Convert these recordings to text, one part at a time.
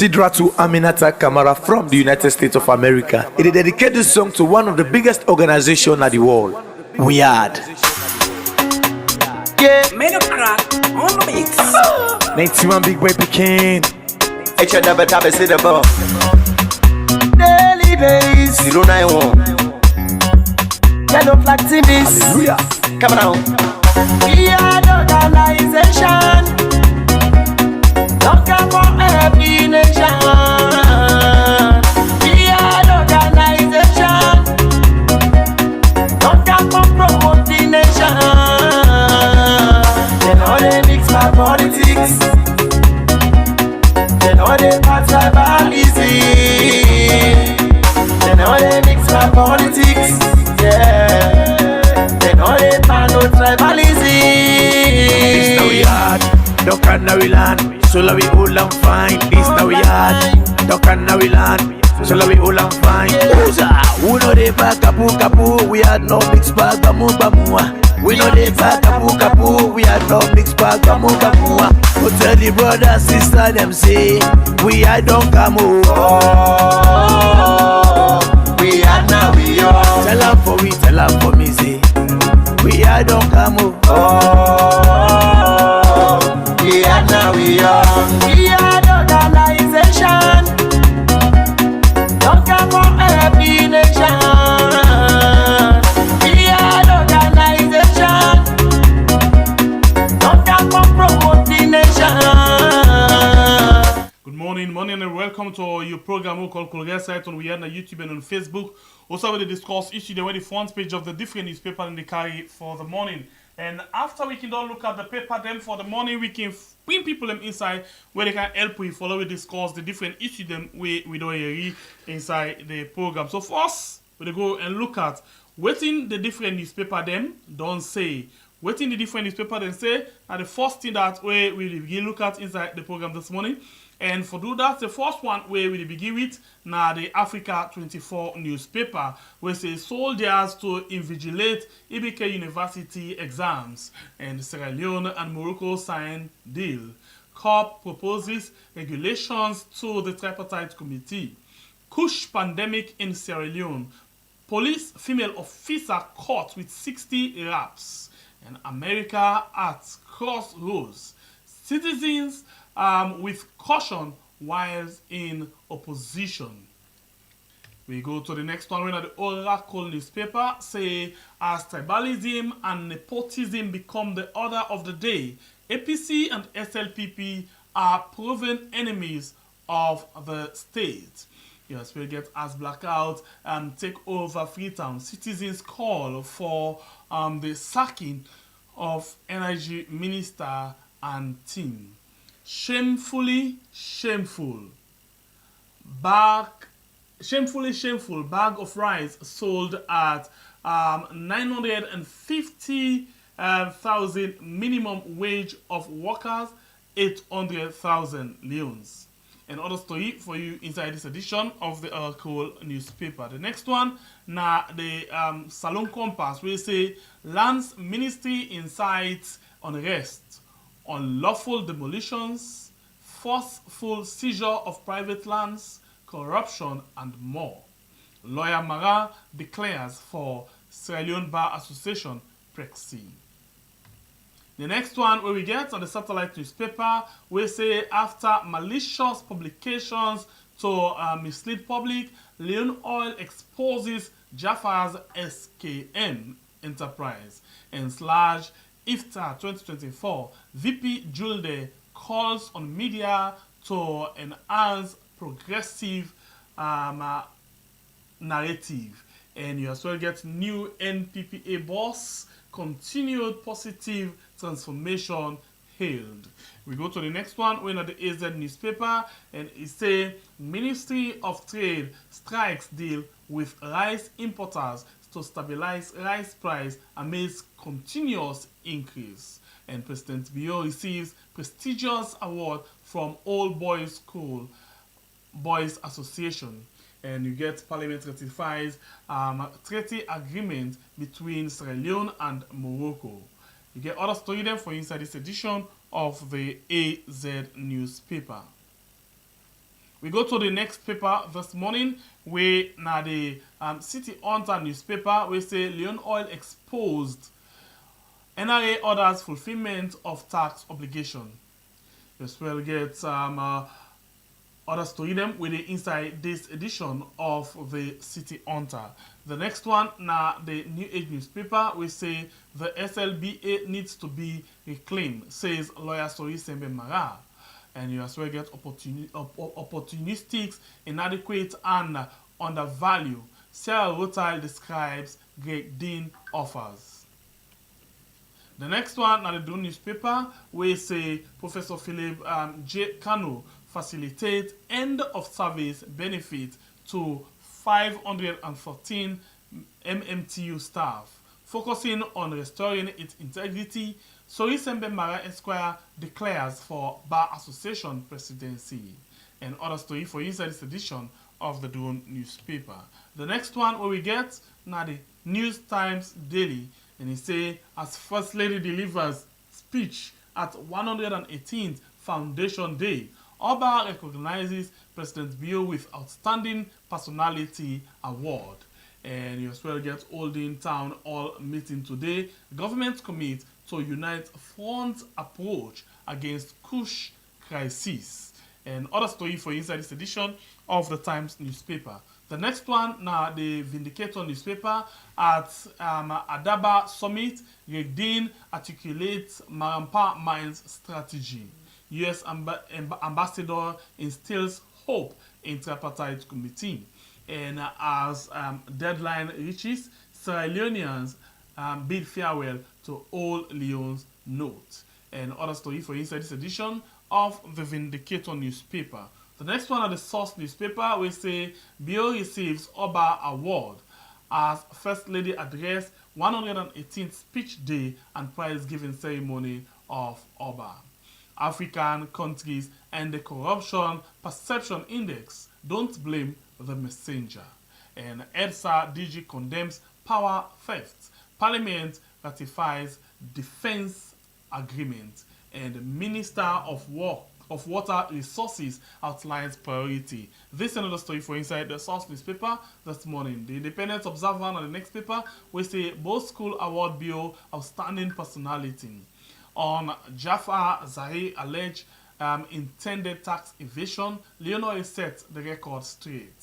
Considerate to Samura Kamara from the United States of America. It dedicated this song to one of the biggest organizations in the world. We had. Yeah, men of crack on the mix. 91 big boy Pekin. H never tap a sit above. Daily days. 091. Yellow flag TVs. Hallelujah. Come on. We are the organization. Don't come for every nation. We are the organization. Don't come for promote the nation. They know they mix my politics. They know they pass tribalism. They know they mix my politics. Yeah. They know they pass no tribalism. This now we had. Duck and now we land. So la we all and fine. This now we had. Duck and now we land. So la we all and fine. Who know they back kapu kapu? We had no mixed bag bamu bamua. We know they back kapu kapu. We had no mixed bag bamu bamua. Go tell the brother sister them say we had don't come over. We are now we are. Tell them for we, tell them for me say we had don't come over. We are now we are. We are the organization. Don't come from every nation. We are the organization. Don't come from promote the nation. Good morning, and welcome to your program called Kolga Site on we are on YouTube and on Facebook. Also, we discuss issue the front page of the different newspaper in the carry for the morning. And after we can don't look at the paper them for the morning, we can bring people them inside where they can help we follow we discuss the different issue them we don't hear inside the program. So first, we go and look at waiting the different newspaper them don't say. Waiting the different newspaper then say are the first thing that we will begin look at inside the program this morning. And for do that, the first one where we begin with now the Africa 24 newspaper, where say soldiers to invigilate IBK University exams, and Sierra Leone and Morocco sign deal. COP proposes regulations to the tripartite committee. Kush pandemic in Sierra Leone. Police female officer caught with 60 raps. And America at crossroads. Citizens with caution whilst in opposition. We go to the next one. When the Oracle newspaper say as tribalism and nepotism become the order of the day, APC and SLPP are proven enemies of the state. Yes, we get as blackout and take over Freetown. Citizens call for the sacking of Energy Minister and team. Shamefully shameful. Shamefully shameful bag of rice sold at 950,000 minimum wage of workers, 800,000 leones. Another story for you inside this edition of the Oracle newspaper. The next one, now the Salon Compass, we say Lands Ministry incites unrest, unlawful demolitions, forceful seizure of private lands, corruption, and more. Lawyer Mara declares for Sierra Leone Bar Association, Prexy. The next one where we get on the satellite newspaper, we say after malicious publications to mislead public, Leone Oil exposes Jaffa's SKM enterprise. And slash IFTA 2024, VP Julde calls on media to enhance progressive narrative. And you as well get new NPPA boss, continued positive transformation hailed. We go to the next one, we're at the AZ newspaper, and it say Ministry of Trade strikes deal with rice importers to stabilize rice price amidst continuous increase. And President Bio receives prestigious award from Old Boys School Boys Association. And you get Parliament ratifies treaty agreement between Sierra Leone and Morocco. You get other story there for inside this edition of the AZ newspaper. We go to the next paper this morning. We now the City Hunter newspaper. We say Leon Oil exposed. NRA orders fulfillment of tax obligation. Yes, we'll get others to read them with the inside this edition of the City Hunter. The next one, now the New Age newspaper, we say the SLBA needs to be reclaimed, says lawyer Samura Kamara. And you as well get opportunistic, inadequate, and undervalued. Sarah Rotile describes Greg Dean offers. The next one, now the Dawn newspaper, we say Professor Philip J. Kano facilitate end of service benefit to 514 MMTU staff, focusing on restoring its integrity. Samura Kamara Esquire declares for Bar Association presidency. And other story for inside this edition of the Dawn newspaper. The next one where we get now the News Times Daily, and he say as First Lady delivers speech at 118th Foundation Day, Oba recognizes President Bio with Outstanding Personality Award. And you as well get Holding Town Hall meeting today. Government commit to unite front approach against Kush crisis. And other story for inside this edition of the Times newspaper. The next one, now the Vindicator newspaper at Adaba Summit, Greg Dean articulates Marampa Mines strategy. U.S. ambassador instills hope in tripartite committee. And as deadline reaches, Sierra Leoneans bid farewell to all Leone's note. And other story for inside this edition of the Vindicator newspaper. The next one at the Source newspaper, we say Bio receives Oba Award as First Lady address 118th speech day and prize giving ceremony of Oba. African countries and the Corruption Perception Index don't blame the messenger. And EDSA DG condemns power theft. Parliament ratifies defense agreement. And Minister of Water Resources outlines priority. This is another story for inside the Source newspaper this morning. The Independent Observer on the next paper, we say both school award Bio outstanding personality. On Jafar Zahir alleged intended tax evasion, Leonore set the record straight.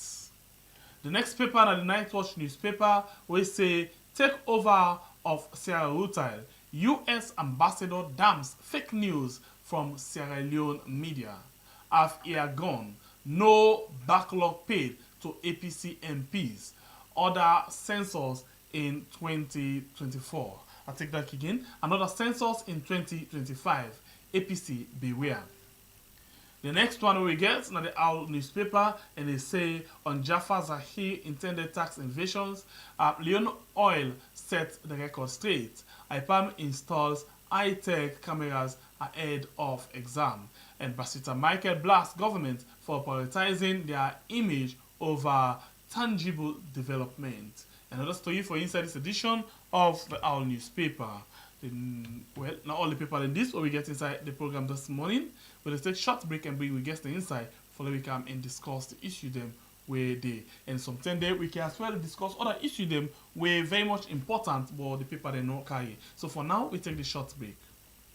The next paper on the Night Watch newspaper, we say takeover of Sierra Rotile. U.S. ambassador damns fake news from Sierra Leone media. Half year gone, no backlog paid to APC MPs. Other censors in 2024. I take that again. Another census in 2025. APC beware. The next one we get now the Owl newspaper, and they say on Jafar Zahir intended tax invasions, Leon Oil set the record straight. IPAM installs high-tech cameras ahead of exam. And Basita Michael blasts government for prioritizing their image over tangible development. Another story for inside this edition of the Owl newspaper. Well, not all the people in this, what we get inside the program this morning. We'll take a short break and bring we get the inside for we come and discuss the issue them where they. And sometime there we can as well discuss other issue them where very much important but the people they not carry. So for now we take the short break.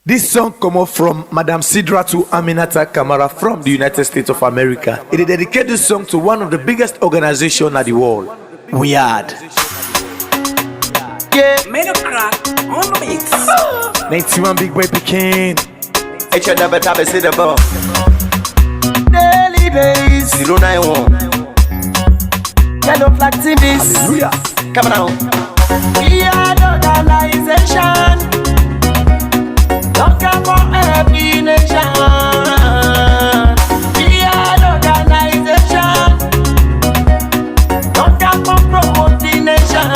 This song come up from Madam Sidra to Aminata Kamara from the United States of America. It dedicated this song to one of the biggest organizations in the world. Weird. Yeah, Made of crack on the mix. 91 big boy Pekin. Each other but I say the ball. daily days. 091. Yellow flag TVs. Hallelujah. Come on. We are the organization. Looking for every nation. We are the organization. Looking for promoting nation.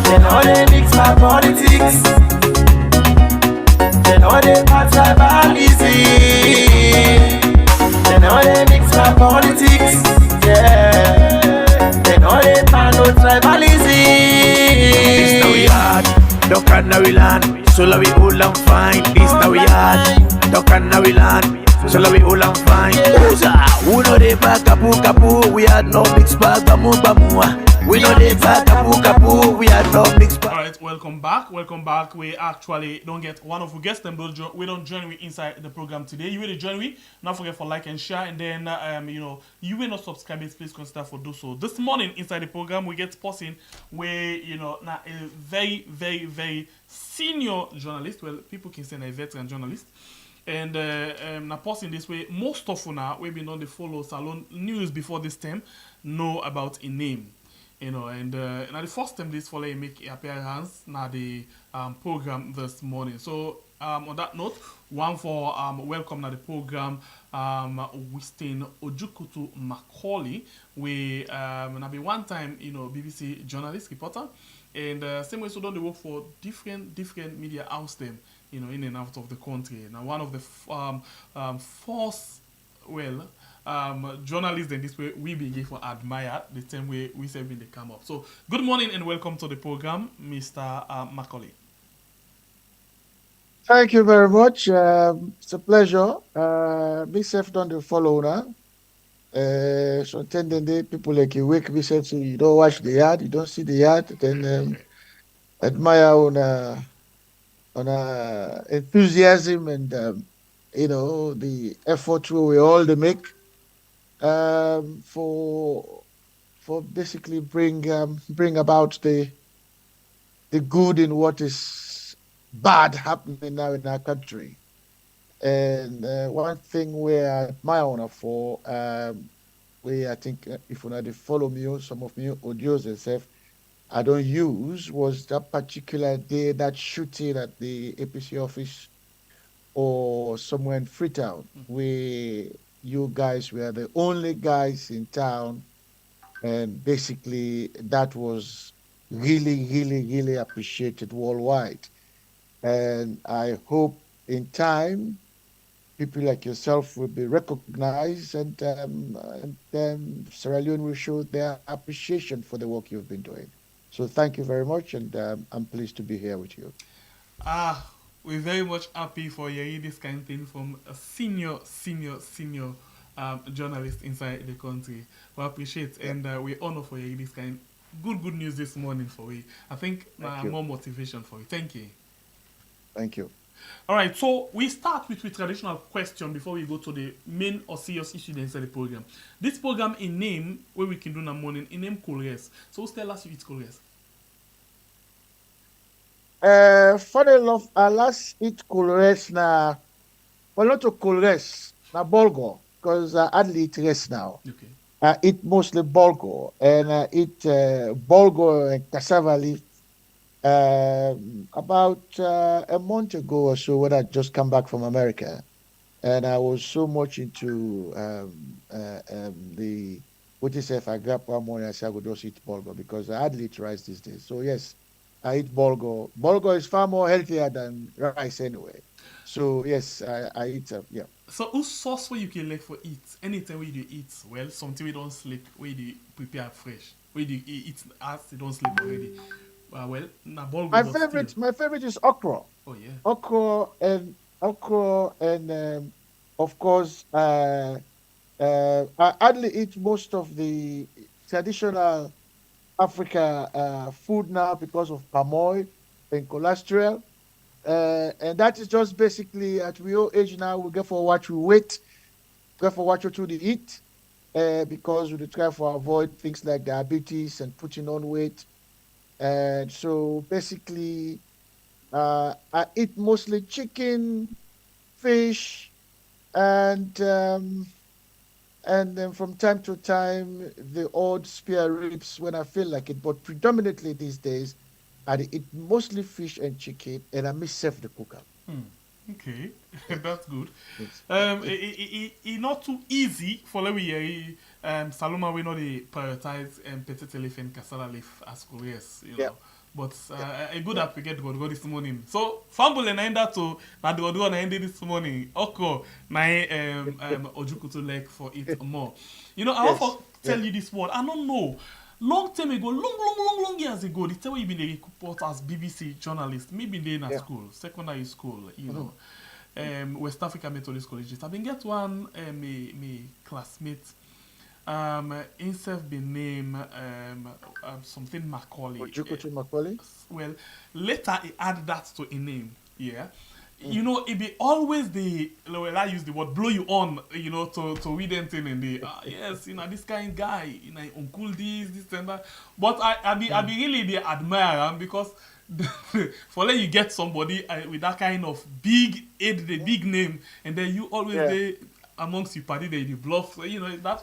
They know they mix my politics. They know they pass tribalism. They know they mix my politics. Yeah. They know they pass no tribalism. This now we hard, duck and now we land. So la we all and fine. This now we hard, duck and now we land. So la we all and fine. Uza, dey back kapu kapu, we are no mix bag bamu bamu. We no dey back kapu kapu, we are no mix bag. Alright, welcome back. Welcome back. We actually don't get one of our guests them we don't join me inside the program today. You will join me. Not forget for like and share, and then you will not subscribe it, please consider for do so. This morning inside the program we get person where now a very, very, very senior journalist. Well, people can say a veteran journalist. And now passing this way, most of now we've been on the follow Salon news before this time know about a name. And now the first time this follow make appearance now the program this morning. So on that note, one for welcome now the program Winston Ojukutu Macaulay, we now be one time BBC journalist reporter, and same way so don't they work for different media house them in and out of the country. Now one of the first journalists in this way we begin for admire the same way we say when they come up. So good morning and welcome to the program, Mr. Macaulay. Thank you very much. It's a pleasure. Myself done the follow now. So attending the people like you wake myself so you don't watch the yard, you don't see the yard, then admire on enthusiasm and the effort we all they make for basically bring about the good in what is bad happening now in our country. And one thing we admire on for we I think if you know they follow me, some of me audios and stuff I don't use was that particular day, that shooting at the APC office or somewhere in Freetown, where you guys were the only guys in town, and basically that was really, really, really appreciated worldwide. And I hope in time people like yourself will be recognized, and then Sierra Leone will show their appreciation for the work you've been doing. So thank you very much, and I'm pleased to be here with you. We're very much happy for hearing this kind of thing from a senior journalist inside the country. We appreciate and we honor for hearing this kind good news this morning for you. I think more motivation for you. Thank you. Thank you. All right, so we start with traditional question before we go to the main or serious issue inside the program. This program in name where we can do in the morning in name Colres. So tell us it's Colres. Funny enough, I last eat Colres now. Well, not to Colres, now Bolgo, because I hardly eat rest now. Okay. I eat mostly Bolgo, and I eat Bolgo and cassava leaf about a month ago or so when I just come back from America. And I was so much into the what is if I grab one morning I say I would just eat Bolgo because I hardly eat rice these days. So yes, I eat Bolgo. Bolgo is far more healthier than rice anyway. So yes, I eat yeah. So who sauce where you can like for eat? Anytime where you eat, well, something we don't sleep, where you prepare fresh, where you eat as you don't sleep already. Well, na Bolgo. My favorite is okra. Oh yeah. Okra and of course I hardly eat most of the traditional Africa food now because of palm oil and cholesterol. And that is just basically at we old age now we go for what we wait, go for what to eat, because we try to avoid things like diabetes and putting on weight. And so basically I eat mostly chicken, fish, and then from time to time the odd spare ribs when I feel like it. But predominantly these days, I eat mostly fish and chicken, and I miss self the cooker. Okay, that's good. Yes. It's not too easy for let me hear Saloma we know they prioritize potato leaf and cassava leaf as careers, Yeah. But a good app we get go this morning. So fumble and end that to na the go na end this morning. Oko na ojukutu like for it more. I want to tell you this word. I don't know. Long time ago, long years ago, the time you been a report as BBC journalist, maybe in school, secondary school, West Africa Methodist Colleges. I've been get one my classmate Instead be name something Macaulay. Ojukutu Macaulay. Well, later he add that to a name. Yeah. You know, it be always the well, I use the word blow you on, you know, to read anything in the yes, you know, this kind of guy, you know, uncle this and that. But I be really the admire him because for let you get somebody with that kind of big aid, the big name, and then you always they amongst you party they the bluff. So you know that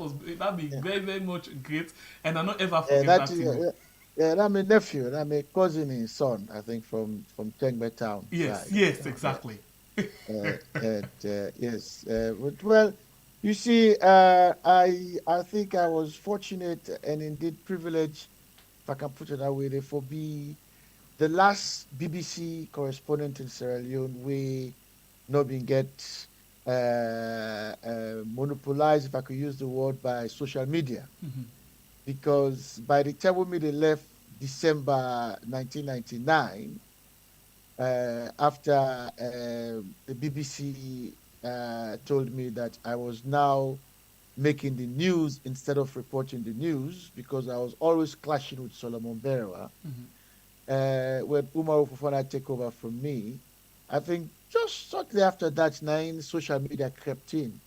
be very very much great, and I not ever forget that. That's my nephew. That's my cousin and son. I think from Tengbe town. Yes, side. yes, exactly. Yes. Well, you see, I think I was fortunate and indeed privileged, if I can put it that way, for be the last BBC correspondent in Sierra Leone. We not been get monopolized, if I could use the word, by social media. Because by the time they left December 1999, after the BBC told me that I was now making the news instead of reporting the news, because I was always clashing with Solomon Berewa, when Umar Fofana took over from me, I think just shortly after that, social media crept in.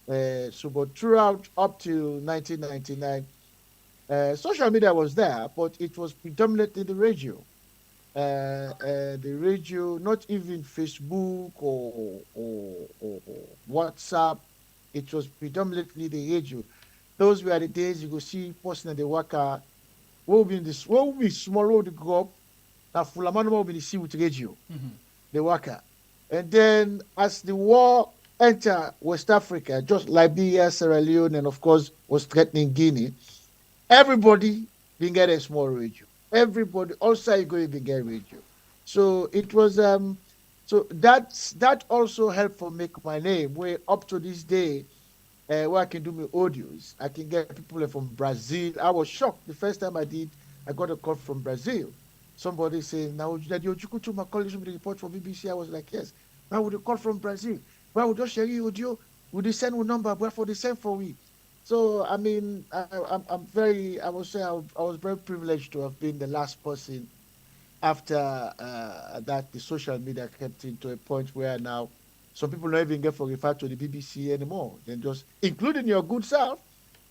But throughout up to 1999, social media was there, but it was predominantly the radio. The radio, not even Facebook or WhatsApp. It was predominantly the radio. Those were the days you could see person in the worker. What will be in this? What will be small road go up? Now Fulamano will be the sea with radio. The worker, and then as the war entered West Africa, just Liberia, Sierra Leone, and of course was threatening Guinea. Everybody didn't get a small radio. Everybody also you go even get radio. So it was so that also helped for make my name. Where up to this day, where I can do my audios, I can get people from Brazil. I was shocked the first time I got a call from Brazil. Somebody saying, now that you could to my college with the report for BBC. I was like, yes. Now would you call from Brazil? Why would you share your audio? Would you send a number? Where for the same for we? So I mean, I'm very. I would say I was very privileged to have been the last person after that the social media kept into a point where now some people don't even get for refer to the BBC anymore. Then just including your good self.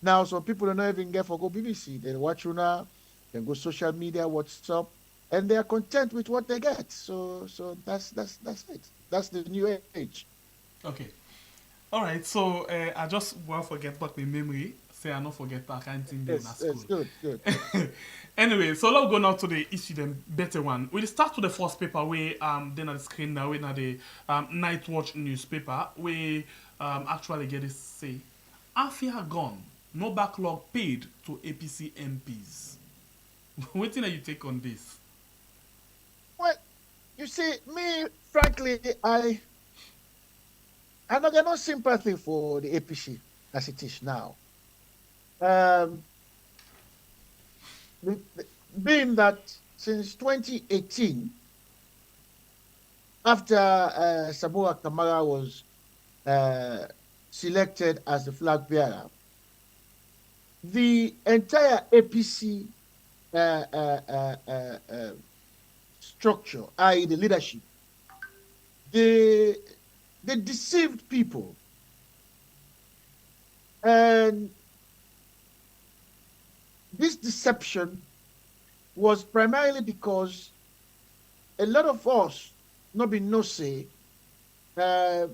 Now some people don't even get for go BBC. They watch you now. Then go social media, WhatsApp, and they are content with what they get. So that's it. That's the new age. Okay. All right, so I just want to forget back my memory. Say I not forget that kind of thing there in school. It's good. Anyway, so let's go now to the issue, the better one. We'll start with the first paper where then on the screen now, we're the Night Watch newspaper, where actually get it say, Afia gone, no backlog paid to APC MPs. What thing are you take on this? Well, you see, me, frankly, I got no sympathy for the APC as it is now. Being that since 2018, after Samura Kamara was selected as the flag bearer, the entire APC structure, i.e. the leadership, they deceived people. And this deception was primarily because a lot of us, not be no say, their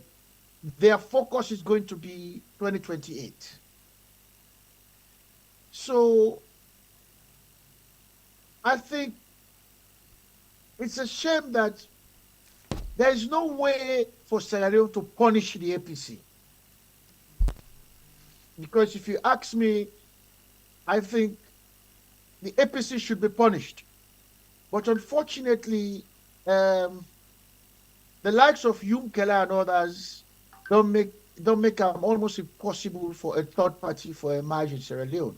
focus is going to be 2028. So I think it's a shame that there is no way for Sierra Leone to punish the APC. Because if you ask me, I think the APC should be punished. But unfortunately, the likes of Yunkela and others don't make it almost impossible for a third party for a march in Sierra Leone.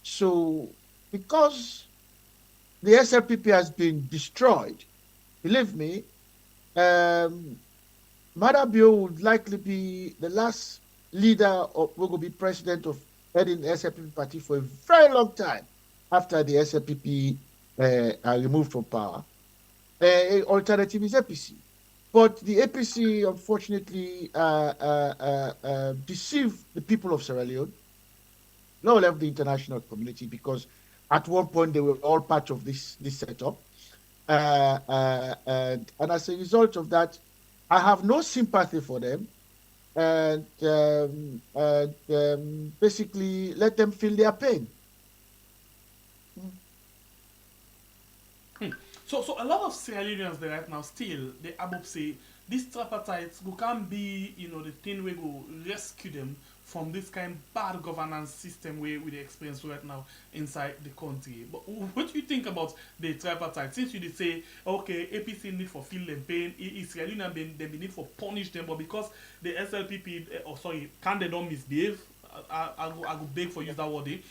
So because the SLPP has been destroyed, believe me, Madabio would likely be the last leader or will be president of heading the SLPP party for a very long time after the SLPP are removed from power. Alternative is APC. But the APC, unfortunately, deceived the people of Sierra Leone, not only of the international community, because at one point they were all part of this setup. And as a result of that, I have no sympathy for them, and basically let them feel their pain. So a lot of Sierra Leoneans there right now still they about say these tripartites who can be the thing we go rescue them from this kind of bad governance system we experience right now inside the country. But what do you think about the tripartite? Since you did say okay, APC need for feel them pain, Sierra Leone they need for punish them, but because the SLPP can they don't misbehave? I go beg for use that word.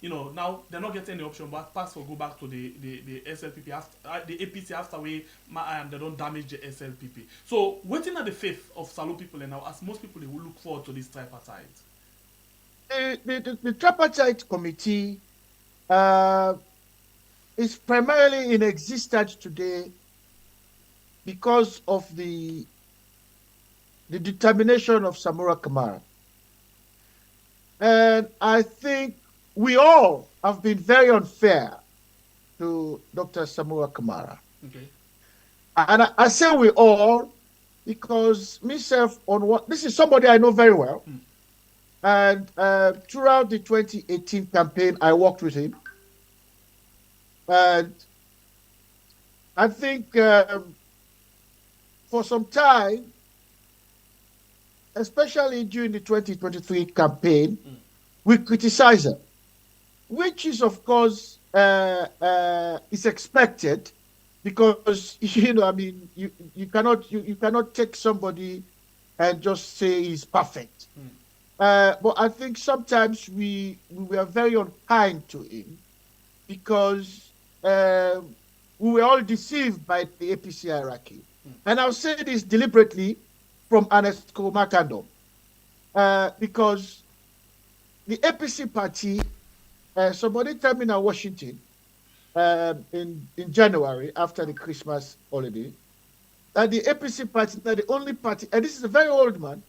Now they're not getting the option, but pass or go back to the SLPP after the APC after they don't damage the SLPP. So waiting at the faith of Salo people and now, as most people they will look forward to this tripartite. The tripartite committee is primarily in existence today because of the determination of Samura Kamara. And I think we all have been very unfair to Dr. Samura Kamara. Okay. And I say we all because myself this is somebody I know very well. And throughout the 2018 campaign, I worked with him. And I think for some time, especially during the 2023 campaign, we criticized him, which is, of course, is expected because, you cannot take somebody and just say he's perfect. But I think sometimes we were very unkind to him because we were all deceived by the APC hierarchy. And I'll say this deliberately from Ernest Makando, because the APC party, somebody told me in Washington in January after the Christmas holiday, that the APC party, that the only party, and this is a very old man,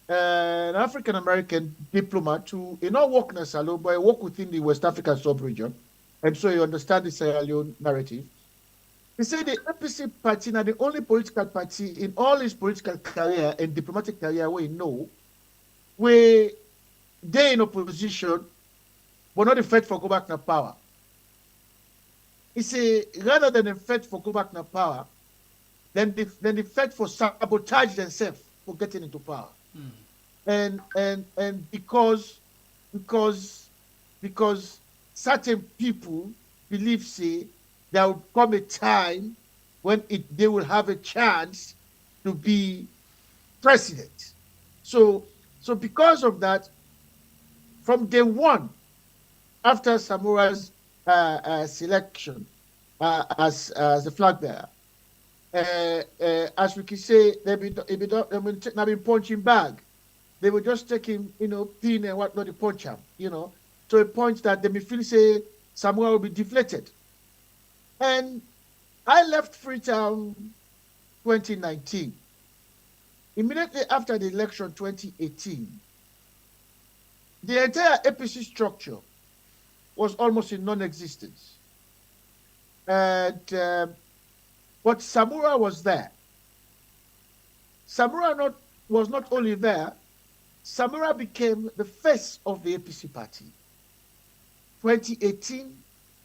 an African-American diplomat who not work in Salo, but work within the West African sub-region, and so you understand the Sierra Leone narrative. He said the APC party is the only political party in all his political career and diplomatic career we know, where they in opposition, but not the fight for go back to power. He said rather than the fight for go back to power, then the fight for sabotage themselves for getting into power. And because certain people believe say there will come a time when they will have a chance to be president. So because of that, from day one, after Samura's selection as the flag bearer, as we can say, they been punching bag. They will just take him, pin and whatnot, to punch him, to a point that they may feel say Samura will be deflated. And I left Freetown 2019. Immediately after the election 2018, the entire APC structure was almost in non-existence. And but Samura was there. Samura was not only there, Samura became the face of the APC party. 2018,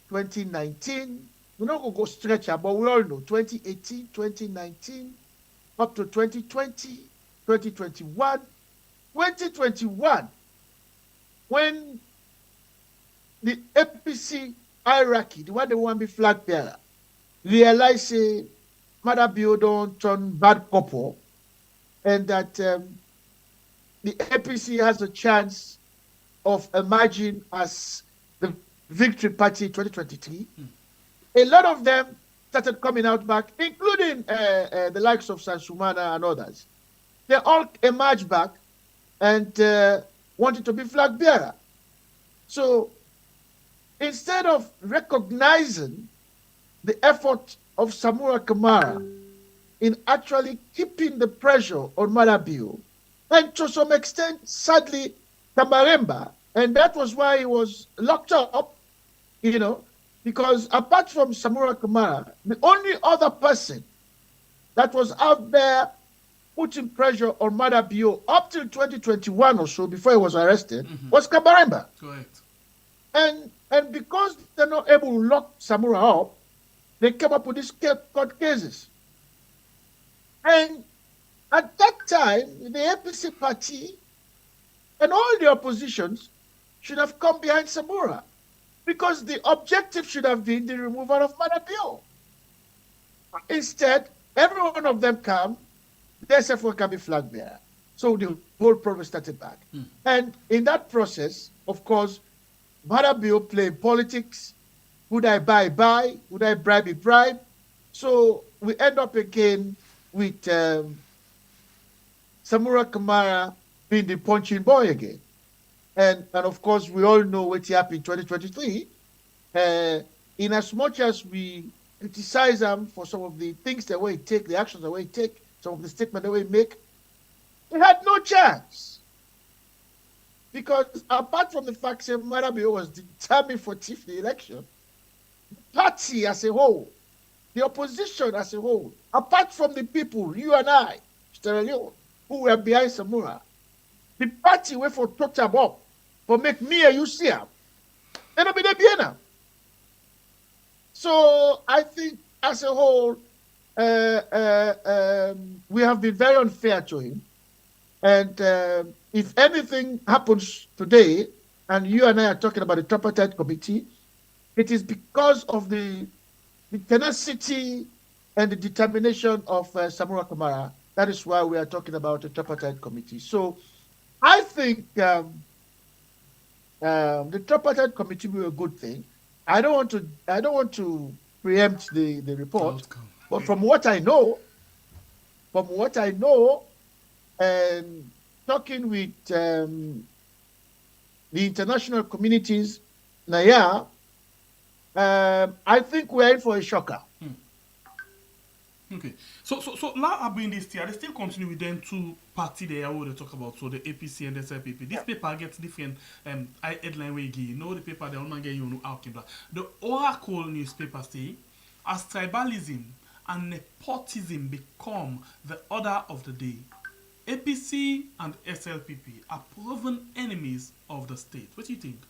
2019, we're not going to go stretch out, but we all know 2018, 2019, up to 2020, 2021. 2021, when the APC hierarchy, the one they want to be flag bearer, realize say Mother Bio don't turn bad couple, and that the APC has a chance of emerging as the victory party 2023. A lot of them started coming out back, including the likes of Sansumana and others. They all emerged back and wanted to be flag bearer. So instead of recognizing the effort of Samura Kamara in actually keeping the pressure on Malabio, and to some extent, sadly, Tamaremba, and that was why he was locked up, because apart from Samura Kamara, the only other person that was out there putting pressure on Malabio up till 2021 or so, before he was arrested, was Kabaremba. Correct. And because they're not able to lock Samura up, they came up with these court cases. And at that time, the APC party and all the oppositions should have come behind Samura, because the objective should have been the removal of Malabio. Instead, every one of them come, the SFO can be flag bearer. So the whole problem started back. And in that process, of course, Malabio played politics. Would I buy? Would I bribe? So we end up again with Samura Kamara being the punching boy again. And of course, we all know what happened in 2023. In as much as we criticize them for some of the things the way he take, the actions the way he take, some of the statements the way he make, he had no chance. Because apart from the fact that Marabio was determined for the election, the party as a whole, the opposition as a whole, apart from the people, you and I, Mr. Leone, who were behind Samura, the party went for total up, for make me and you see him. And it'll be the Vienna. So I think as a whole, we have been very unfair to him. And if anything happens today, and you and I are talking about the tripartite committee, it is because of the tenacity and the determination of Samura Kamara. That is why we are talking about the tripartite committee. So I think the tripartite committee will be a good thing. I don't want to preempt the report, but from what I know, and talking with the international communities, Naya, I think we're in for a shocker. Okay. So now I've been this year, they still continue with them two party there who they talk about, so the APC and the SLPP. This paper gets different headline way you know the paper they only get you know out. The Oracle newspaper say as tribalism and nepotism become the order of the day, APC and SLPP are proven enemies of the state. What do you think?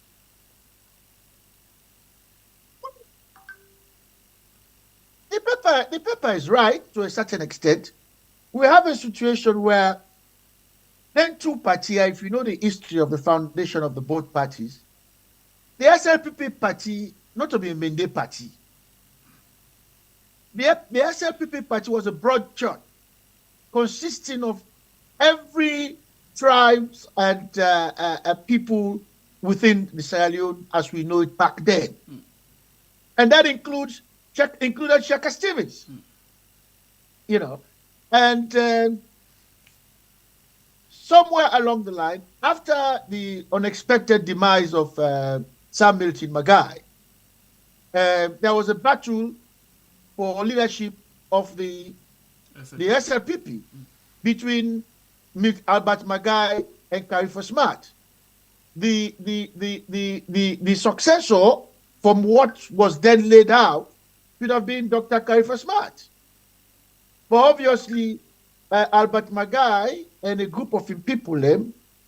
The paper is right to a certain extent. We have a situation where then two parties, if you know the history of the foundation of the both parties, the SLPP party, not to be a Mende party, the SLPP party was a broad church consisting of every tribes and people within the Sierra Leone as we know it back then. And that included Shaka Stevens, and somewhere along the line, after the unexpected demise of Sam Milton Magai, there was a battle for leadership of the SLPP between Albert Magai and Carifa Smart. The successor from what was then laid out should have been Dr. Carifa Smart. But obviously, Albert Magai and a group of people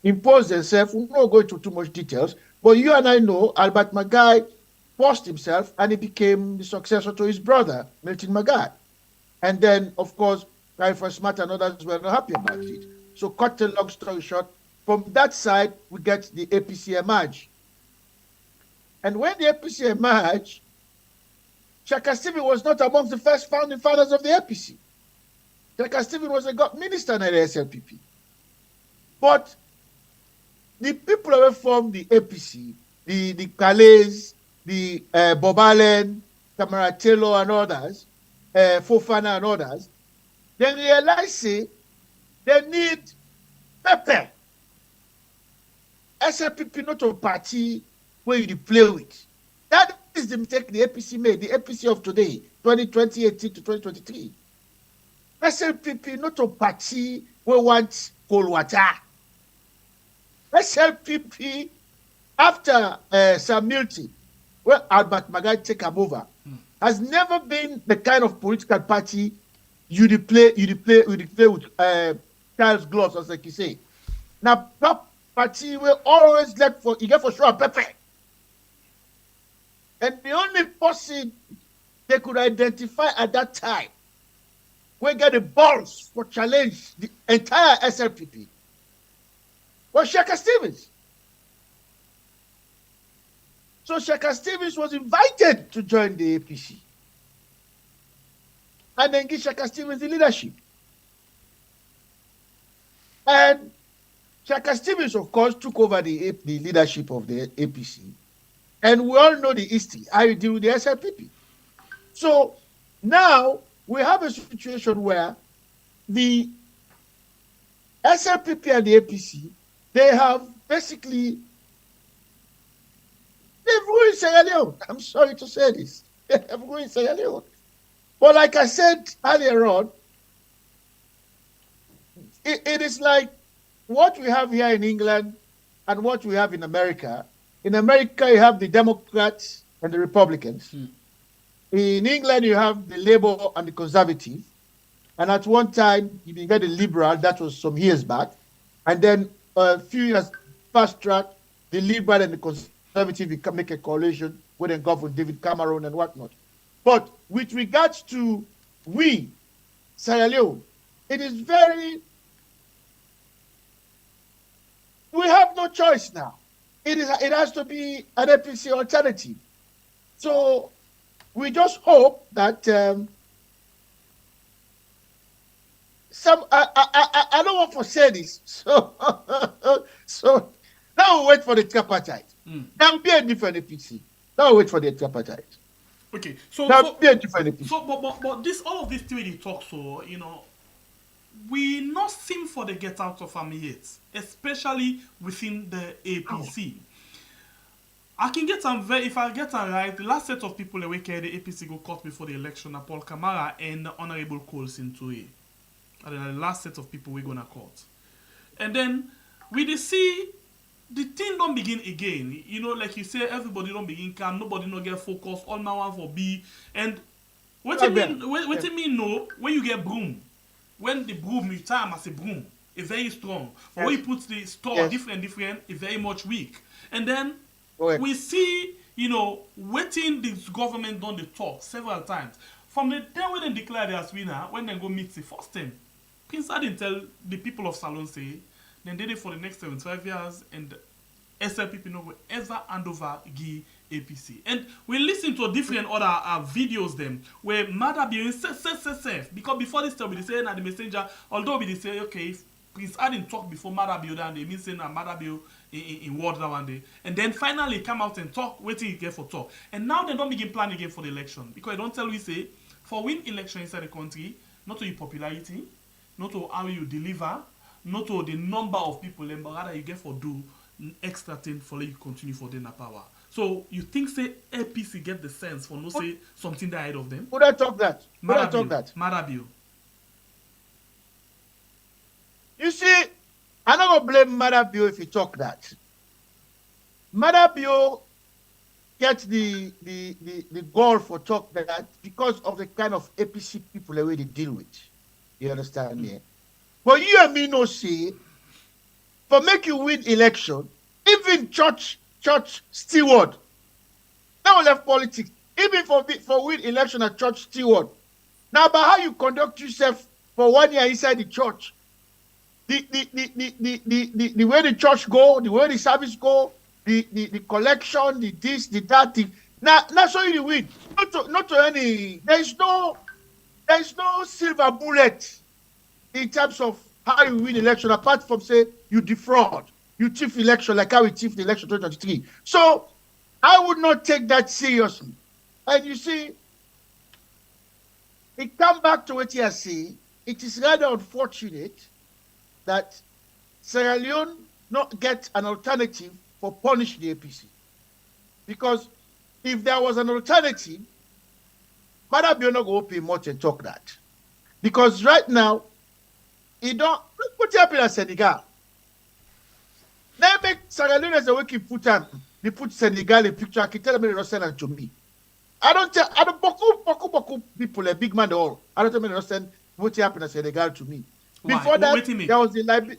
imposed themselves. We'll not go into too much details, but you and I know Albert Magai forced himself and he became the successor to his brother, Milton Magai. And then, of course, Carifa Smart and others were not happy about it. So, cut a long story short, from that side, we get the APC emerge. And when the APC emerged, Shaka Stephen was not amongst the first founding fathers of the APC. Shaka Stephen was a minister in the SLPP. But the people who formed the APC, the Calais, the Bob Allen, Tamara Taylor and others, Fofana and others, they realized they need pepper. SLPP not a party where you play with. That is the mistake the APC made, the APC of today, 2018 to 2023. SLPP not a party we want cold water. SLPP, after Sam Milty, where Albert Magai take him over, has never been the kind of political party you play with Charles gloves, as like you say. Now, party will always let for you get for sure pepper. And the only person they could identify at that time we get the balls for challenge the entire SLPP was Shaka Stevens. So Shaka Stevens was invited to join the APC. And then give Shaka Stevens the leadership. And Shaka Stevens, of course, took over the leadership of the APC. And we all know the history, how you deal with the SLPP. So now we have a situation where the SLPP and the APC, they have basically, they've ruined Sierra Leone. I'm sorry to say this. They've ruined Sierra Leone. But like I said earlier on, it is like what we have here in England and what we have in America. In America, you have the Democrats and the Republicans. In England, you have the Labour and the Conservative. And at one time, you can get the Liberal, that was some years back. And then a few years fast track, the Liberal and the Conservative, you can make a coalition with them govern David Cameron and whatnot. But with regards to Sierra Leone, it is we have no choice now. It has to be an APC alternative. So we just hope that I don't want to say this. So now we'll wait for the tripartite. There will be a different APC. Now we'll wait for the tripartite. Okay, be a different APC. But this all of this theory they talk so we not seem for the get out of army yet, especially within the APC. I can get them if I get them right, the last set of people away the APC go court before the election are Paul Kamara and Honorable Colson Toye. And then the last set of people we gonna court. And then we see the thing don't begin again. Like you say, everybody don't begin calm, nobody don't get focused, all now one for B. And what do you mean no when you get broom? When the broom you time as a broom, it's very strong. But when you put the store different, it's very much weak. And then we see, waiting this government done the talk several times. From the day when they declare they as winner, when they go meet the first time, Prince didn't tell the people of Salon say, then did it for the next 75 years, and SLPP no will ever hand over give APC. And we listen to different other videos them where Madabio safe because before this time they say na the messenger, although they say okay, if Prince Adam talk before Madabio then they mean say na Madabio in word that one day. And then finally come out and talk, waiting again for talk. And now they don't begin planning again for the election. Because they don't tell we say for win election inside the country, not to your popularity, not to how you deliver, not to the number of people, but rather you get for do extra thing for you continue for them power. So you think say APC get the sense for no say something that ahead of them? Would I talk that? Madabio. You see, I'm not gonna blame Madabio if he talk that. Madabio gets the goal for talk that because of the kind of APC people the way they deal with. You understand me? But you and me no see for make you win election, even church steward. Now we left politics. Even for win election at church steward. Now about how you conduct yourself for 1 year inside the church. The way the church go, the way the service go, the collection, the this, the that thing. Now so you win. Not to any there is no silver bullet in terms of how you win election, apart from say you defraud, you thief election like how we thief the election 2023. So I would not take that seriously. And you see, it come back to what you see. It is rather unfortunate that Sierra Leone not get an alternative for punish the APC. Because if there was an alternative, Madam Biono go open much and talk that. Because right now, he don't look what happened at Senegal. They make Sierra Leone as a working put on. They put Senegal in picture. I can tell them they don't send it to me. I don't boku people, a big man they all. I don't tell them they don't send what happened at Senegal to me. Why? Before that, there was the library.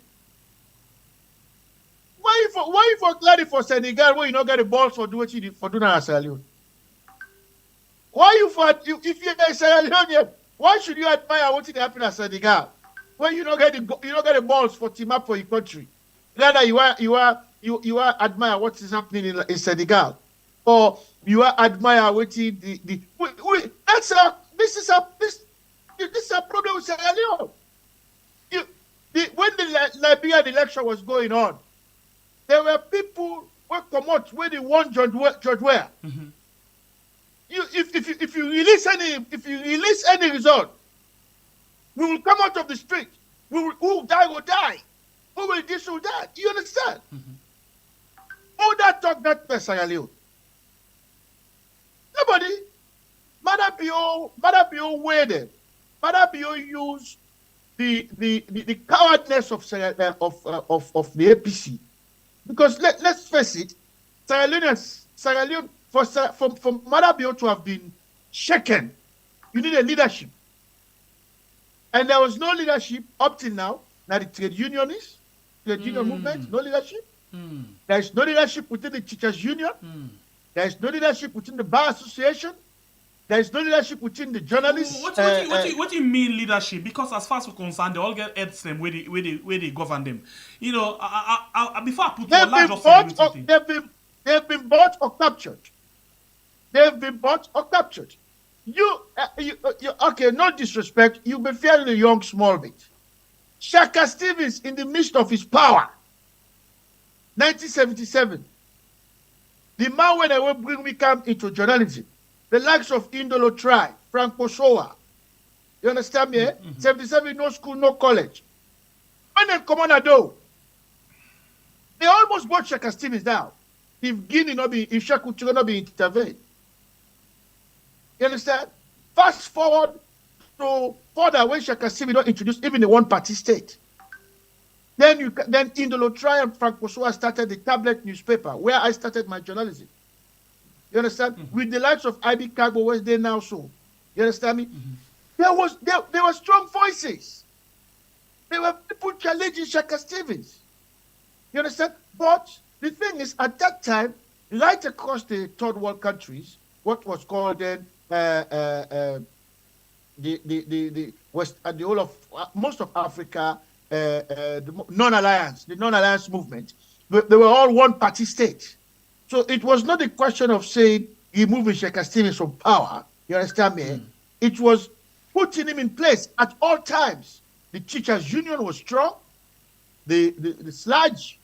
Why you for glad for Senegal when you don't get the balls for doing Sierra Leone? Why you for if you're a Sierra Leone, why should you admire what happened at Senegal when you don't get the balls for team up for your country? Rather you are admire what is happening in Senegal, or you are admire what this is a problem with Sierra Leone. When the Liberian election was going on, there were people who come out when they want George Weah. Mm-hmm. If you release any result, we will come out of the street. Who will die. Who will this or that? You understand? Mm-hmm. All that talk that per Sierra Leone. Nobody. Madam Bio waited. Madam Bio used the cowardness of the APC. Because let's face it, Sierra Leone for Madam Bio to have been shaken, you need a leadership. And there was no leadership up till now. Now the trade union movement, no leadership. There is no leadership within the teachers union. There is no leadership within the bar association. There is no leadership within the journalists. What do you mean leadership? Because as far as we're concerned, they all get heads them where they govern them. You know, before I put they've been bought or captured. They've been bought or captured. You okay, no disrespect, you've been fairly young, small bit. Shaka Stevens, in the midst of his power, 1977, the man when I will bring me come into journalism, the likes of Indolo Tribe, Frank Poshoa, you understand me? 77, no school, no college. When they come on a door, they almost brought Shaka Stevens down. If Shaku not be intervened. You understand? Fast forward to further when Shaka Stevens don't introduce even a one-party state. Then Indolo Tribe and Frank Poshoa started the tablet newspaper where I started my journalism. You understand? With the likes of IB Cargo, where they now so. You understand me? There were strong voices. There were people challenging Shaka Stevens. You understand? But the thing is, at that time, right across the third world countries, what was called then the West and the whole of most of Africa, the non-alliance movement, they were all one-party state. So it was not a question of saying removing Shaka Stevens from power. You understand me? It was putting him in place at all times. The teachers' union was strong. The SLAJ,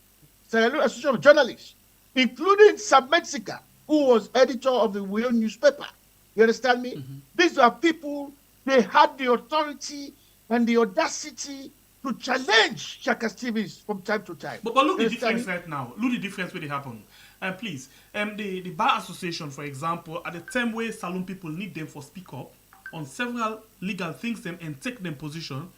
Sierra Leone Association of Journalists, including Sam Mexica, who was editor of the LEONE newspaper. You understand me? These are people, they had the authority and the audacity to challenge Shaka Stevens from time to time. But look the difference right now. Look the difference where they happen. Please, the Bar Association, for example, at the time where saloon people need them for speak up on several legal things them and take them position.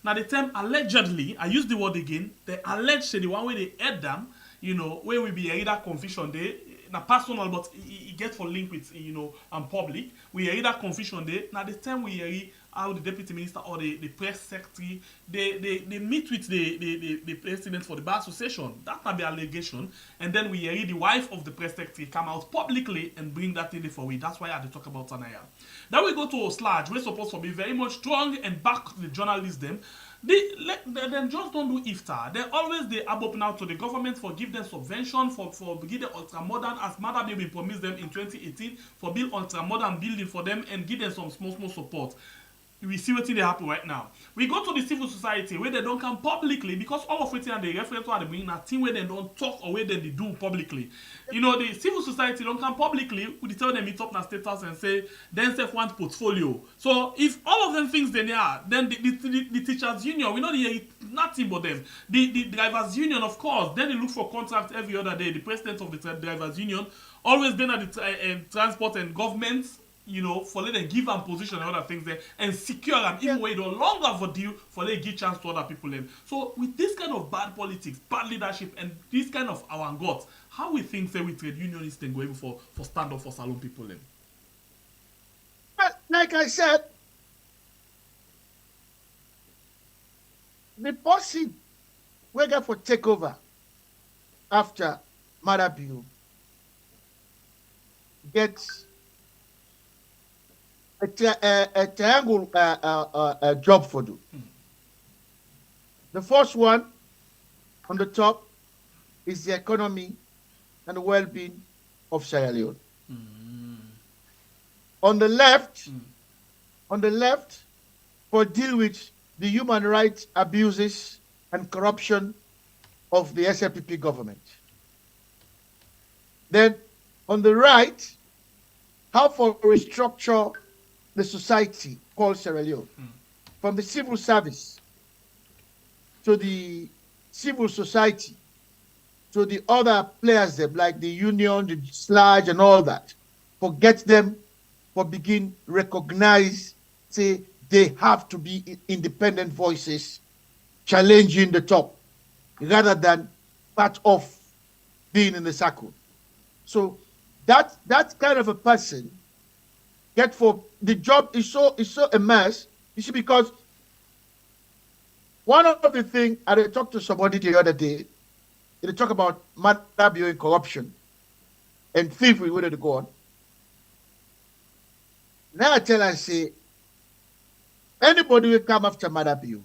Now the term allegedly, I use the word again, they allege the one way they add them, you know, where we be either confusion there, now personal, but it get for link with, you know, and public. We either confusion there. Now the time we hear how the deputy minister or the press secretary, they meet with the president for the Bar Association. That might be allegation. And then we hear the wife of the press secretary come out publicly and bring that in for we. That's why I had to talk about Tanaya. Then we go to SLAJ. We're supposed to be very much strong and back the journalism. They just don't do iftar. They always they above now to the government for give them subvention for give them ultra modern as Mother Baby promised them in 2018 for build ultra modern building for them and give them some small support. we see what they happen right now. We go to the civil society where they don't come publicly because all of it and they refer to the being a thing where they don't talk or where they do publicly. You know, the civil society don't come publicly, we tell them meet up na status and say, then self want portfolio. So if all of them things then they are, then the teachers union, we know the nothing but them. The drivers union, of course, then they look for contract every other day. The president of the drivers union always been at the transport and government, you know, for let them give them position and other things there and secure them even when they no longer for deal for let give chance to other people them. So with this kind of bad politics, bad leadership, and this kind of avant-garde, how we think say we trade unionists then going for stand up for salon people them? Well, like I said, the policy we got for takeover after Marabiu gets a triangle job for you. The first one on the top is the economy and the well-being of Sierra Leone. On the left, for deal with the human rights abuses and corruption of the SLPP government. Then on the right, how for restructure the society called Sierra Leone, from the civil service to the civil society to the other players like the union, the sludge and all that, for get them for begin recognize, say they have to be independent voices challenging the top rather than part of being in the circle. So that kind of a person get for the job is so a mess. You see, because one of the things I talked to somebody the other day, they talk about Madabiu and corruption and thievery where they go on. Now I tell and say, anybody will come after Madabiu.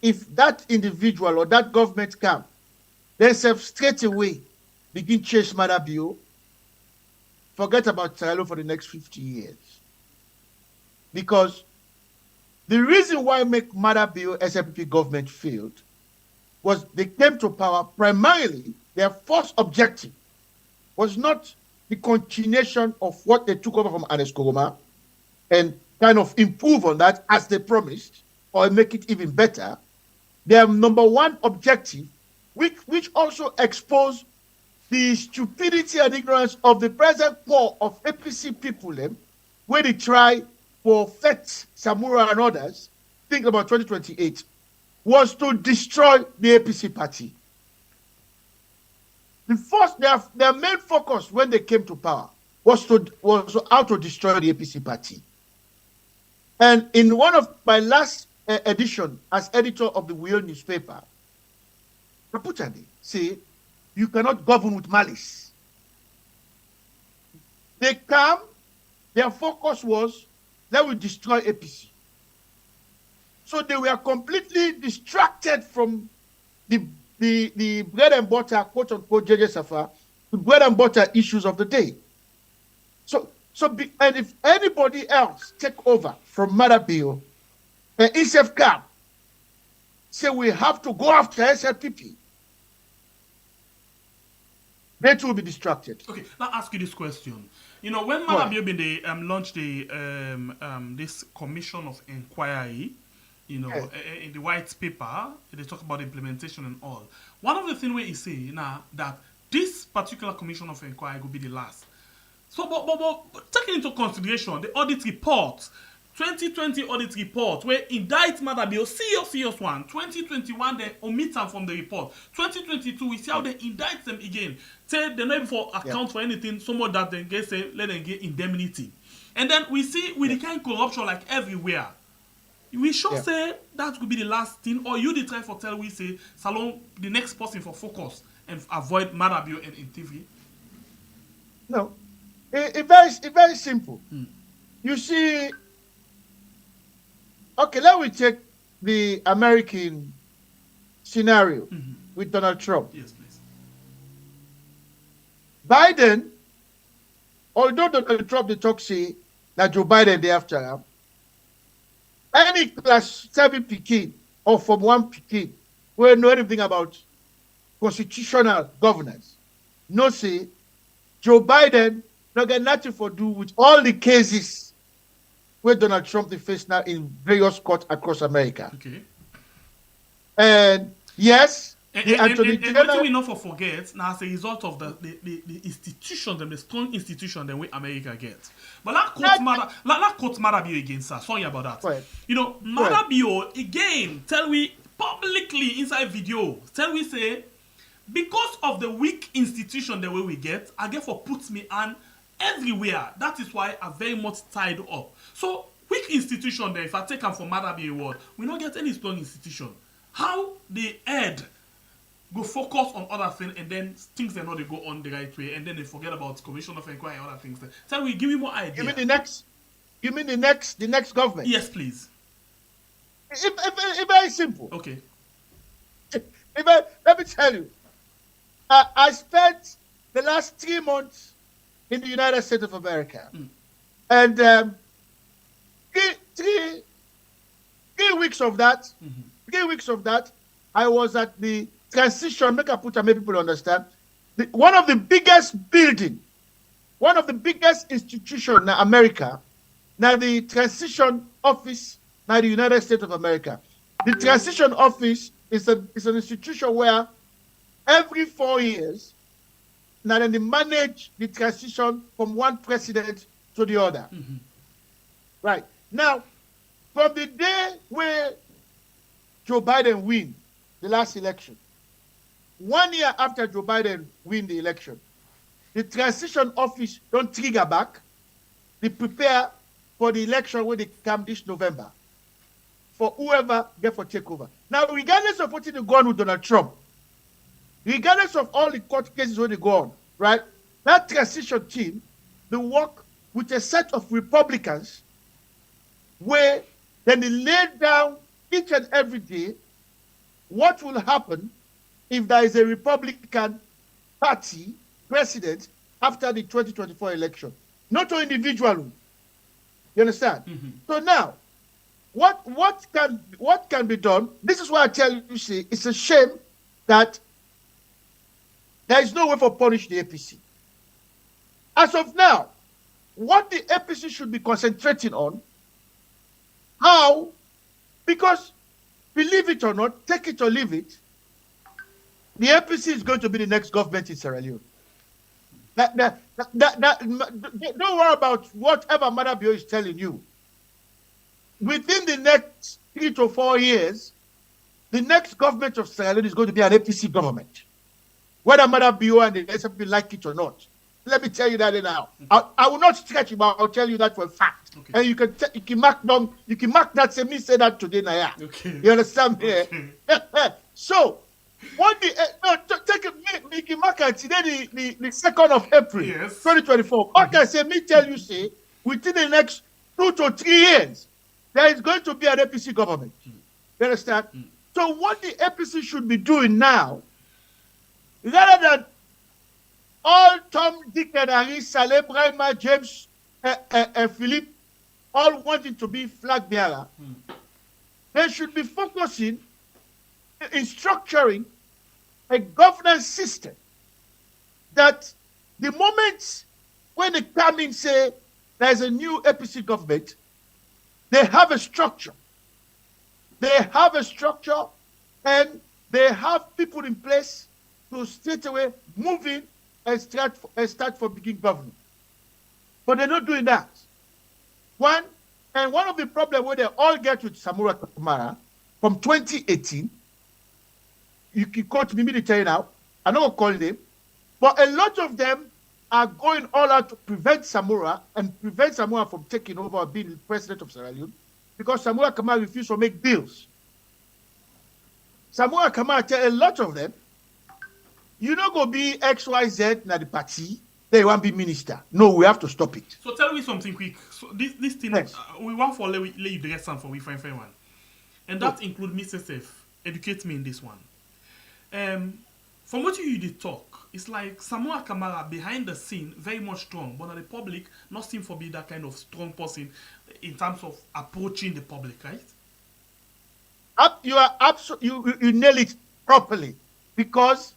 If that individual or that government come, they self straight away begin chase Madabiu, forget about Sierra Leone for the next 50 years. Because the reason why make Madabiu SLPP government failed was they came to power primarily, their first objective was not the continuation of what they took over from Ernest Koroma and kind of improve on that as they promised or make it even better. Their number one objective, which also exposed the stupidity and ignorance of the present core of APC people, where they try for FET, Samura and others, think about 2028, was to destroy the APC party. Their main focus when they came to power was how to destroy the APC party. And in one of my last edition as editor of the Wheel newspaper, Kaputani say, you cannot govern with malice. They come, their focus was, they will destroy APC. So they were completely distracted from the bread and butter, quote unquote, JJ Safa, the bread and butter issues of the day. And if anybody else take over from Madabiu, and ISEF come, say we have to go after SLPP, they too will be distracted. Okay, now ask you this question. You know, when Madabiu they launched the this commission of inquiry, you know, in the white paper, they talk about implementation and all. One of the things where he say now that this particular commission of inquiry will be the last. So, but taking into consideration the audit report, 2020 audit report, where indict Madabiu, serious one. 2021 they omit them from the report. 2022 we see how they indict them again. Say they're not able for account for anything. Someone that they get say let them get indemnity, and then we see with the kind of corruption like everywhere. We should say that could be the last thing, or you try for tell we say Salon the next person for focus and avoid Madabiu and in TV. No, it's very simple. You see, okay, let me take the American scenario with Donald Trump. Yes, please. Biden, although Donald Trump the talk say that Joe Biden day after him, any class 7 Pekin or from 1 Pekin will know anything about constitutional governance. No say, Joe Biden not get nothing for do with all the cases where Donald Trump they face now in various courts across America. Okay. And yes, And what we not forget now as a result of the institution, the strong institution that we America gets. But that court matter be again, sir. Sorry about that. Right. You know, matter be again, tell we publicly inside video, tell we say, because of the weak institution the way we get, I get for puts me on everywhere. That is why I'm very much tied up. So weak institution there, if I take them for matter be a word, we not get any strong institution. How the head go focus on other things and then things they know they go on the right way and then they forget about commission of inquiry and other things. Tell me, give me more idea. You mean the next government? Yes, please. It's very simple. Okay. Let me tell you. I spent the last 3 months in the United States of America. And 3 weeks of that, 3 weeks of that, I was at the transition, make people understand. One of the biggest building, one of the biggest institution in America, now the transition office, now the United States of America. The transition office is an institution where every 4 years, now then they manage the transition from one president to the other. Right. Now, from the day where Joe Biden win the last election, 1 year after Joe Biden win the election, the transition office don't trigger back. They prepare for the election when they come this November for whoever get for takeover. Now, regardless of what they go on with Donald Trump, regardless of all the court cases where they go on, right? That transition team, they work with a set of Republicans where then they lay down each and every day what will happen if there is a Republican Party president after the 2024 election. Not an individual. You understand? So now, what can be done? This is why I tell you, see, it's a shame that there is no way for punish the APC. As of now, what the APC should be concentrating on, how, because believe it or not, take it or leave it, the APC is going to be the next government in Sierra Leone. Don't worry about whatever Madabio is telling you. Within the next 3 to 4 years, the next government of Sierra Leone is going to be an APC government. Whether Madabio and the SFP like it or not. Let me tell you that now. I will not stretch it, but I'll tell you that for a fact. Okay. And you can mark down, you can mark that, say me say that today, Naya. Okay. You understand me? Okay. So, what take it, you can mark it today, the 2nd of April, yes, 2024. Okay, say me tell you, say, within the next 2 to 3 years, there is going to be an APC government. You understand? So what the APC should be doing now, rather than all Tom, Dick, and Harry, Saleh, Brahma, James, and Philip, all wanting to be flag bearer, they should be focusing in structuring a governance system that the moment when they come in say there's a new APC government, they have a structure. They have a structure and they have people in place to straight away move in and start for begin government. But they're not doing that. One of the problems where they all get with Samura Kamara from 2018, you can quote me to tell you now, I'm not going to call them, but a lot of them are going all out to prevent Samura and prevent Samura from taking over being the president of Sierra Leone because Samura Kamara refused to make deals. Samura Kamara tell a lot of them, you don't go be XYZ na the party, then you want to be minister. No, we have to stop it. So tell me something quick. So this thing, yes. We want for let you dress some for we find one. And that include Mr. Safe. Educate me in this one. From what you did talk, it's like Samura Kamara behind the scene very much strong, but the public not seem to be that kind of strong person in terms of approaching the public, right? You are you nail it properly because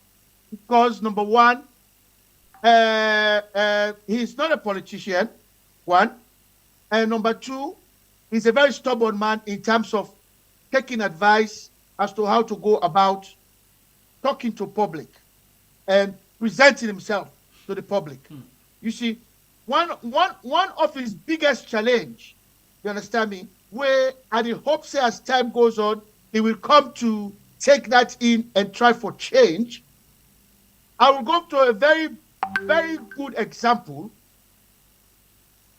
number one, he's not a politician, one, and number two, he's a very stubborn man in terms of taking advice as to how to go about talking to public and presenting himself to the public. You see, one of his biggest challenge, you understand me, where I hope say as time goes on, he will come to take that in and try for change. I will go to a very, very good example.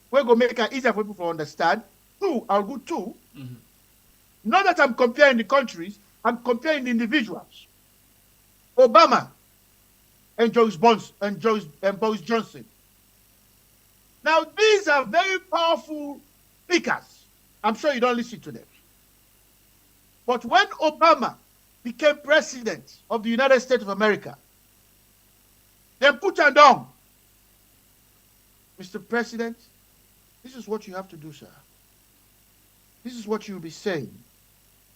We're going to make it easier for people to understand. I'll go two. Not that I'm comparing the countries, I'm comparing the individuals. Obama and Boris Johnson. Now, these are very powerful speakers. I'm sure you don't listen to them. But when Obama became president of the United States of America, they put him down. Mr. President, this is what you have to do, sir. This is what you'll be saying.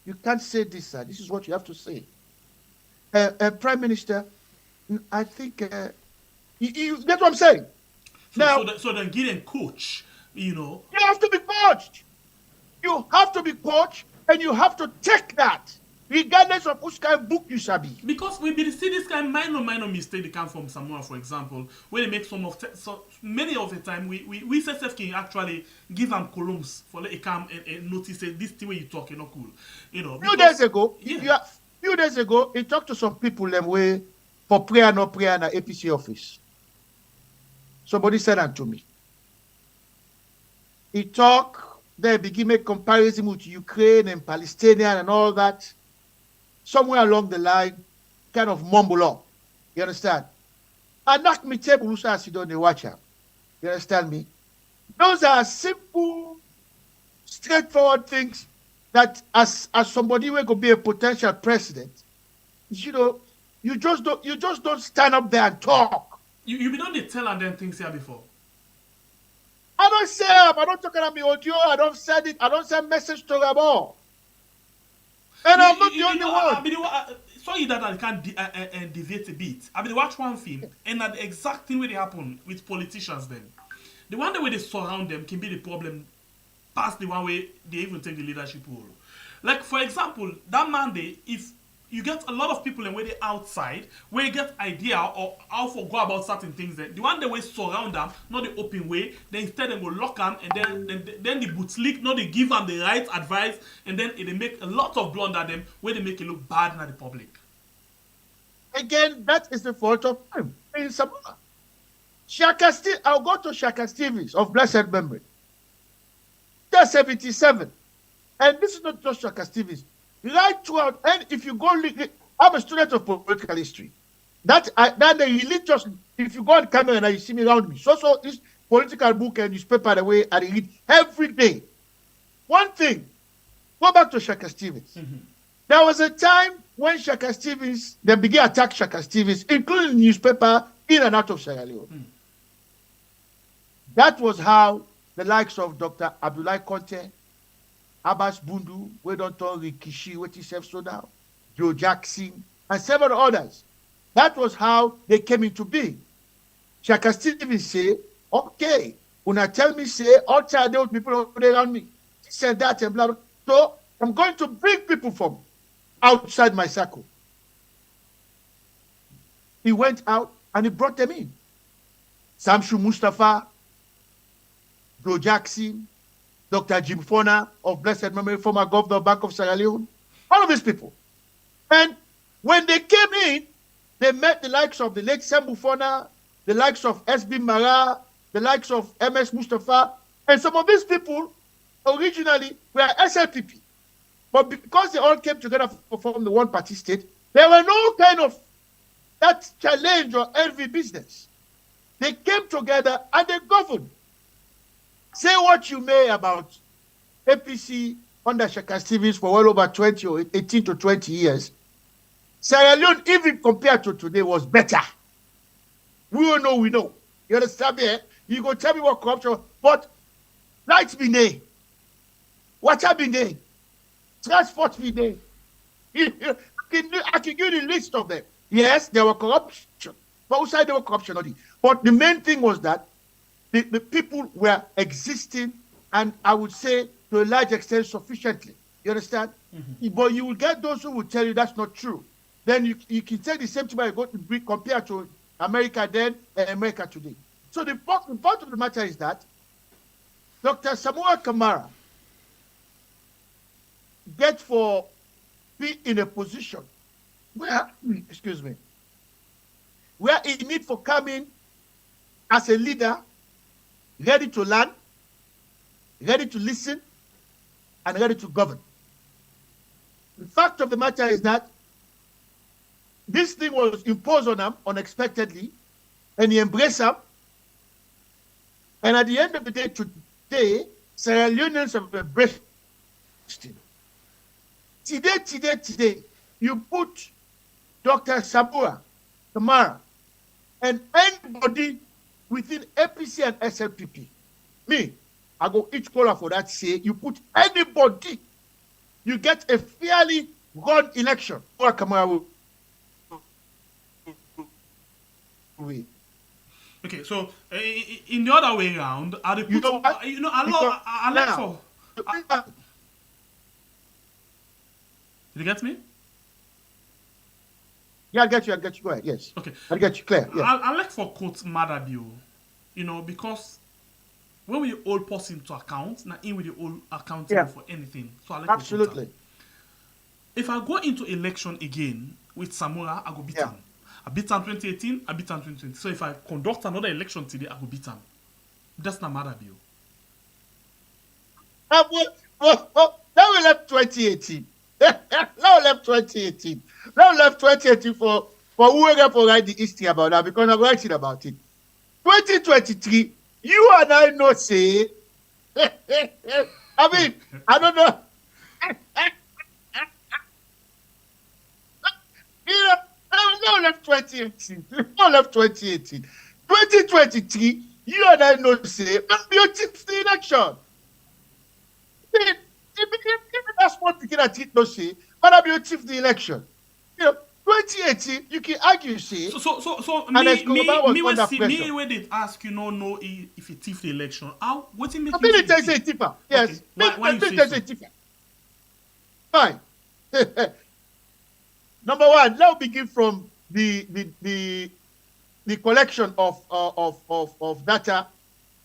You can't say this, sir. This is what you have to say. Prime Minister, I think that's what I'm saying. So then get a coach, You have to be coached. You have to be coached, and you have to take that, regardless of which kind of book you shall be. Because we see this kind of minor mistake they come from Samura, for example, where they make many of the time we self can actually give them columns for let it come and notice that this thing way you talk, not cool. Few days ago, he talked to some people them way for prayer in the APC office. Somebody said that to me. He talked, they begin make comparison with Ukraine and Palestinian and all that. Somewhere along the line, kind of mumble up. You understand? I knock me table who say sit on the watch out. You understand me? Those are simple, straightforward things that as somebody who could be a potential president, you just don't stand up there and talk. You be done tell and then things here before. I don't say up, I don't talk about me audio, I don't send it, I don't send message to them all. And I'm not the only one. Sorry that I can't deviate a bit. I mean, watch one film, and that the exact thing where they happen with politicians then. The one way they surround them can be the problem past the one way they even take the leadership role. Like, for example, that Monday, if you get a lot of people and where they outside, where you get idea or how to go about certain things, then the one they way surround them, not the open way, then instead they go lock them, and then the bootlick, not they give them the right advice, and then they make a lot of blunder at them where they make it look bad in the public. Again, that is the fault of him in Samura. I'll go to Shaka Stevens of blessed memory. They're 77. And this is not just Shaka Stevens. Right throughout, and if you go, I'm a student of political history. That the elite just, if you go on camera and you see me around me, so this political book and newspaper the way I read every day. One thing, go back to Shaka Stevens. There was a time when Shaka Stevens, they began to attack Shaka Stevens, including the newspaper in and out of Sierra Leone. That was how the likes of Dr. Abdullah Conte, Abbas Bundu, we don't talk Rikishi, what is so now, Joe Jackson, and several others. That was how they came into being. Shaka Stevens say, okay, when I tell me, say, all child people around me, said that and blah, blah. So I'm going to bring people from outside my circle. He went out and he brought them in. Samshu Mustafa, Joe Jackson, Dr. Jim Fona of blessed memory, former governor of Bank of Sierra Leone, all of these people. And when they came in, they met the likes of the late Sambu Fona, the likes of S.B. Mara, the likes of M.S. Mustafa, and some of these people originally were SLPP. But because they all came together to form the one-party state, there were no kind of that challenge or envy business. They came together and they governed. Say what you may about APC under Shaka Stevens for well over 20 or 18 to 20 years. Sierra Leone, even compared to today, was better. We all know we know. You understand me? You go tell me what corruption, but lights be there. Water be there. Transport be there. I can give you the list of them. Yes, there were corruption. But outside there were corruption already. But the main thing was that the people were existing, and I would say to a large extent sufficiently. You understand? But you will get those who will tell you that's not true. Then you can say the same thing when you go to compare to America then and America today. So the fact of the matter is that Dr. Samura Kamara get for be in a position where, excuse me, where he need for coming as a leader, ready to learn, ready to listen, and ready to govern. The fact of the matter is that this thing was imposed on him unexpectedly, and he embraced him. And at the end of the day, today, Sierra Leoneans have embraced him. Today, you put Dr. Samura Kamara and anybody within APC and SLPP. Me, I go each caller for that say, you put anybody, you get a fairly run election. Kamara will win. Okay, so in the other way around, are the people, I like for. Did you get me? Yeah, I get you. Go ahead. Yes. Okay. I get you clear. Yeah. I like for quote Madabio, because when we all post into account, now in with the all accountable for anything. So I like absolutely. If I go into election again with Samura, I go beat him. I beat him 2018, I beat him 2020. So if I conduct another election today, I go beat him. That's not Madabio. Now we left 2018. Now left 2018. Now left 2018 for whoever for write the history about that, because I'm writing about it. 2023, you and I know say. I mean, I don't know. Now left 2018. Now left 2018. 2023, you and I know say, you tip the election. That's what we can no say, but I'm your chief the election. 2018, you can argue say. So me when they ask know if you thief the election, how what it make you? Military say tipper. Yes. Okay. Why you say tipper? Fine. Number one, let's begin from the collection of data,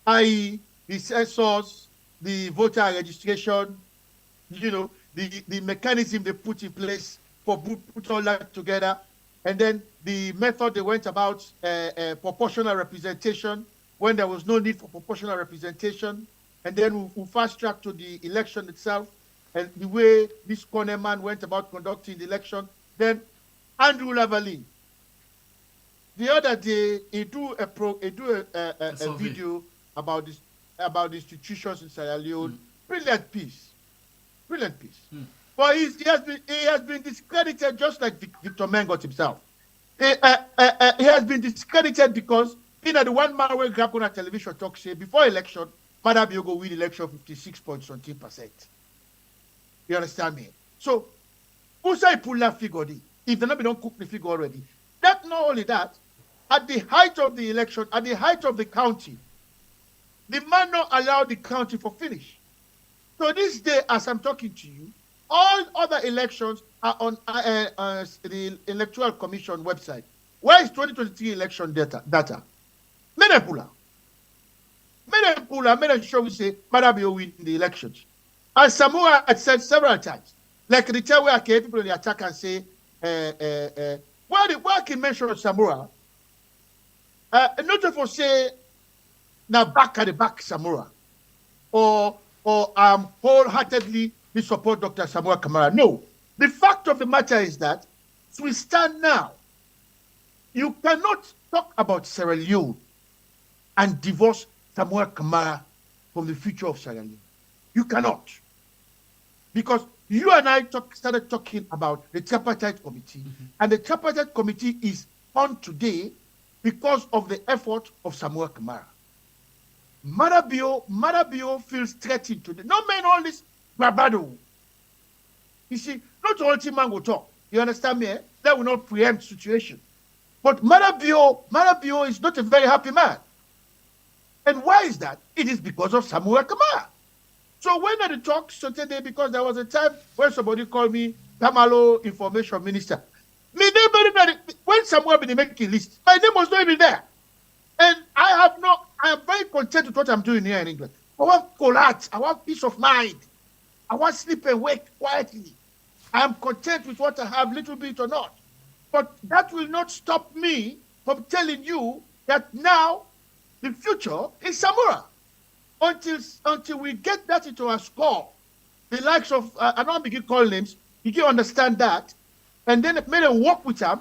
i.e. the census, the voter registration, the mechanism they put in place for put all that together, and then the method they went about proportional representation when there was no need for proportional representation, and then we fast track to the election itself and the way this corner man went about conducting the election. Then Andrew Lavallee, the other day, he do a video about the institutions in Sierra Leone. Brilliant piece. But he has been discredited just like Victor Mengot himself. He has been discredited because the one man where grab on a television talk say before election, Madam go win election 56.something%. You understand me? So who say pull that figure? If they don't cook the figure already. Not only that, at the height of the election, at the height of the county, the man not allowed the county for finish. So this day, as I'm talking to you, all other elections are on the Electoral Commission website. Where is 2023 election data? Menepula, sure we say, Madam, you win the elections. As Samura had said several times, like the time where people in the attack and say, where I can mention Samura, not for say, now back at the back Samura, or wholeheartedly we support Dr. Samura Kamara. No, the fact of the matter is that as we stand now, you cannot talk about Sierra Leone and divorce Samura Kamara from the future of Sierra Leone. You cannot. Because you and I started talking about the tripartite committee, and the tripartite committee is on today because of the effort of Samura Kamara. Marabio feels threatened today. No man all this bravado. You see, not all team man will talk. You understand me? That will not preempt situation. But Marabio is not a very happy man. And why is that? It is because of Samura Kamara. So when I talk today, because there was a time when somebody called me Tamalo Information Minister. When Samura been making list, my name was not even there. And I am very content with what I'm doing here in England. I want collapse. I want peace of mind. I want sleep and wake quietly. I am content with what I have, little bit or not. But that will not stop me from telling you that now the future is Samura. Until we get that into our score, the likes of, I don't begin call names, you can understand that, and then made them work with them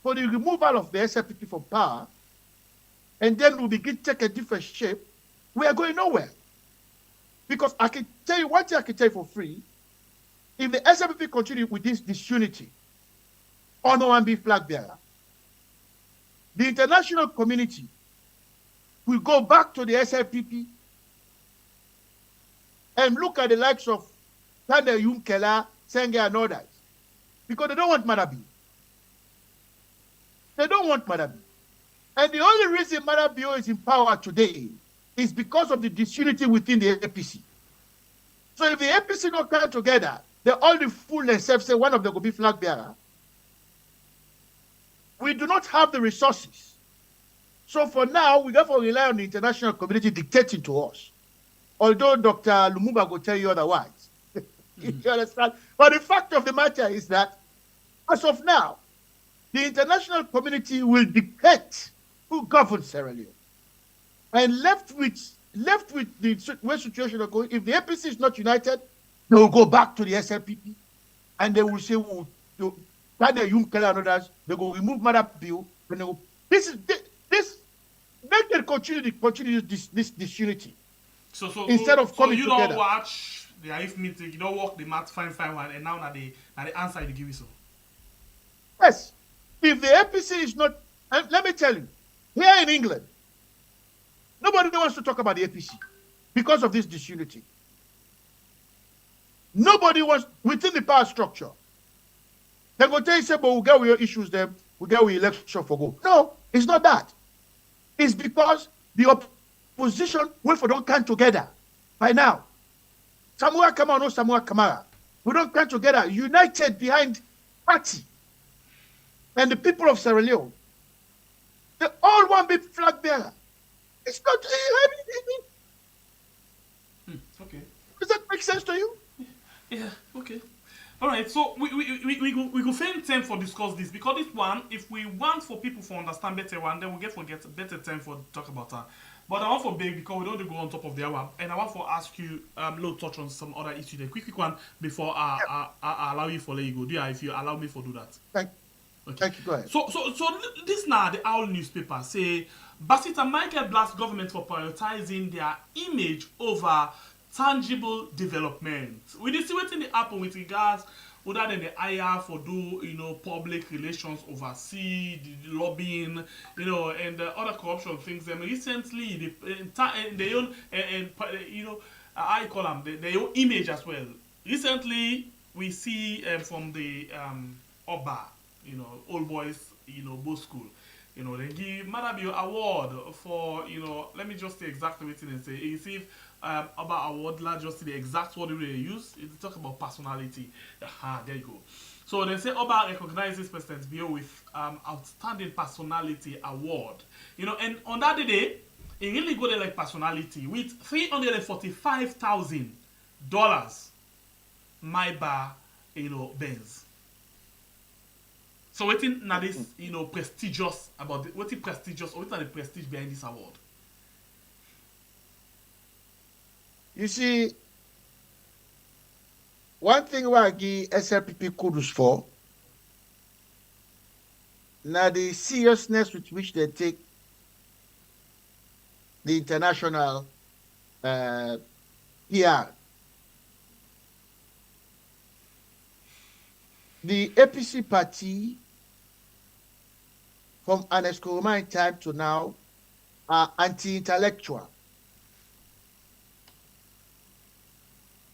for the removal of the SLPP from power, and then we begin to take a different shape, we are going nowhere. Because I can tell you one thing I can tell you for free, if the SLPP continue with this disunity, honor and be flag bearer, the international community will go back to the SLPP and look at the likes of Tande Yunkela, Senge, and others. Because they don't want Marabi. They don't want Marabi. And the only reason Marabio is in power today is because of the disunity within the APC. So if the APC don't come together, they all the fool themselves say one of them will be flag bearer. We do not have the resources. So for now, we therefore rely on the international community dictating to us. Although Dr. Lumumba will tell you otherwise. You understand? But the fact of the matter is that, as of now, the international community will dictate who governs Sierra Leone. And left with the way situation are going, if the APC is not united, they will go back to the SLPP and they will say, well, and others, they will remove Marabio. This make them continue this disunity. So instead of coming you together. Don't watch the IF meeting, you don't walk the math fine one, and now the answer you give you so. Yes. If the APC is not, and let me tell you, here in England, nobody wants to talk about the APC because of this disunity. Nobody wants, within the power structure, they're going to tell you, say, but we'll get with your issues then, we'll get with election for go. No, it's not that. It's because the opposition will for don't come together by now. Samura Kamara, no Samura Kamara. We don't come together, united behind party and the people of Sierra Leone. They all want big flag bearer. It's not. Okay. Does that make sense to you? Yeah. Okay. All right. So we go find time for discuss this because this one, if we want for people to understand better one, then we get better time for talk about that. But I want for big because we don't go on top of the hour, and I want for ask you little touch on some other issue. The quick one before I allow you for let you go. Do you, if you allow me for do that? Thank you. Go ahead. So this now the Owl newspaper say Basita Michael blasts government for prioritizing their image over tangible development. We did see what in the happen with regards other than the IR for do public relations overseas, the lobbying, and the other corruption things. And recently, their own I call them their own image as well. Recently, we see from the Oba, old boys, both school. They give Madabio award for, let me just say exactly what they say. He received about award, just the exact word they use. It talk about personality. There you go. So they say Oba recognizes President Bio with outstanding personality award. And on that day, he really got like personality with $345,000 Maybach, Benz. So what is now this, prestigious about it? What is prestigious or what are the prestige behind this award? You see, one thing where I give SLPP kudos for, now the seriousness with which they take the international PR. The APC party from Ernest Koroma time to now are anti-intellectual.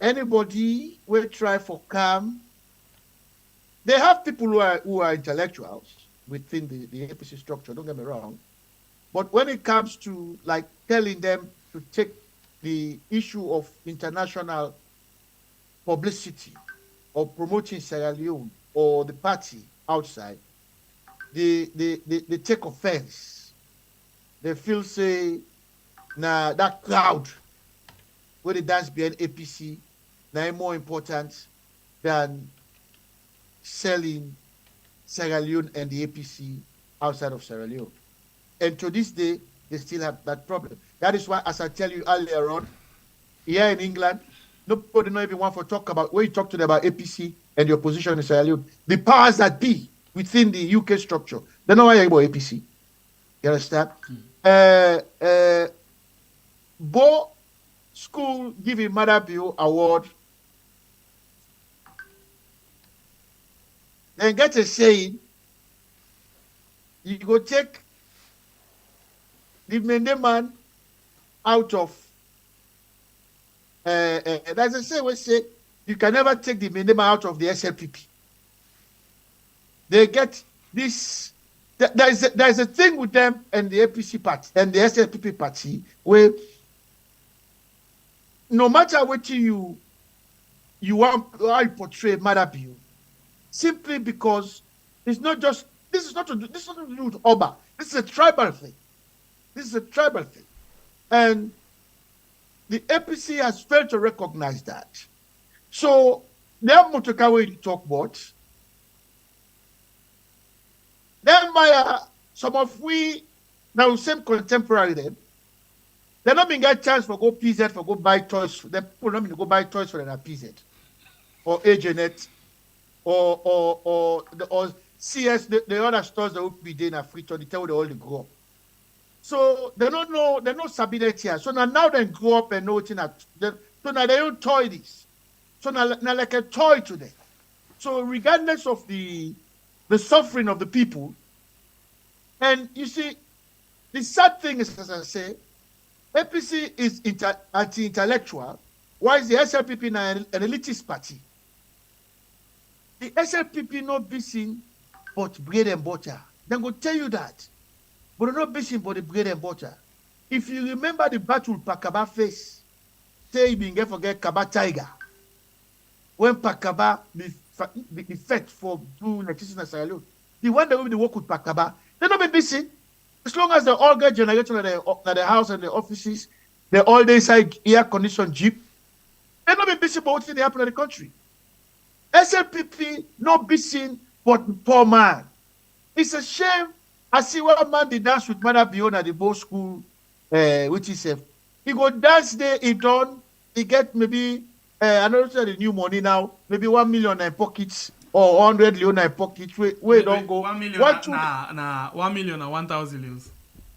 Anybody will try for calm. They have people who are intellectuals within the APC structure, don't get me wrong. But when it comes to like telling them to take the issue of international publicity or promoting Sierra Leone or the party outside, they take offense. They feel say, nah, that crowd where they dance behind APC now more important than selling Sierra Leone and the APC outside of Sierra Leone. And to this day, they still have that problem. That is why, as I tell you earlier on, here in England, nobody not even want to talk about, when you talk to them about APC and the opposition in Sierra Leone, the powers that be within the UK structure, they know why you about APC. You understand? Bo school giving Mother Bill award, then get a saying, you go take the Mende man out of, there's a say we say, you can never take the Mende man out of the SLPP. They get this, there's a thing with them and the APC party and the SLPP party where no matter what you want, how you portray Mother Bill, simply because it's not just, this is not to do with Oba. This is a tribal thing. This is a tribal thing. And the APC has failed to recognize that. So, they have Motokawe to talk about. Then by some of we, now same contemporary them, they're not being get chance for go PZ, for go buy toys. The people not going to go buy toys for their PZ. Or Agenet. Or CS, the other stores that will be there in Africa, they tell they all they grow up. So they don't know, they're not subordinate here. So now they grow up and know it. So now they don't toy this. So now like a toy to them. So regardless of the suffering of the people, and you see, the sad thing is, as I say, APC is anti-intellectual, while the SLPP now an elitist party. The SLPP not busy but bread and butter. They go tell you that. But they're not busy but the bread and butter. If you remember the battle Pakaba face, say you been forget Kaba Tiger. When Pakaba the fed for doing electricity in Sierra Leone, the one that will be work with Pakaba, they're not be busy. As long as they all get generator at the house and the offices, they all day inside air conditioned jeep, they're not be busy about what's happening in the country. SLPP not busy but poor man. It's a shame. I see one man they dance with Mother Bion at the Bow School, which is he go dance there, he done, he get maybe I know the new money now, maybe 1 million in pockets or 100 leon in pockets. Wait, don't go. 1 million, 1 million and 1,000 leons.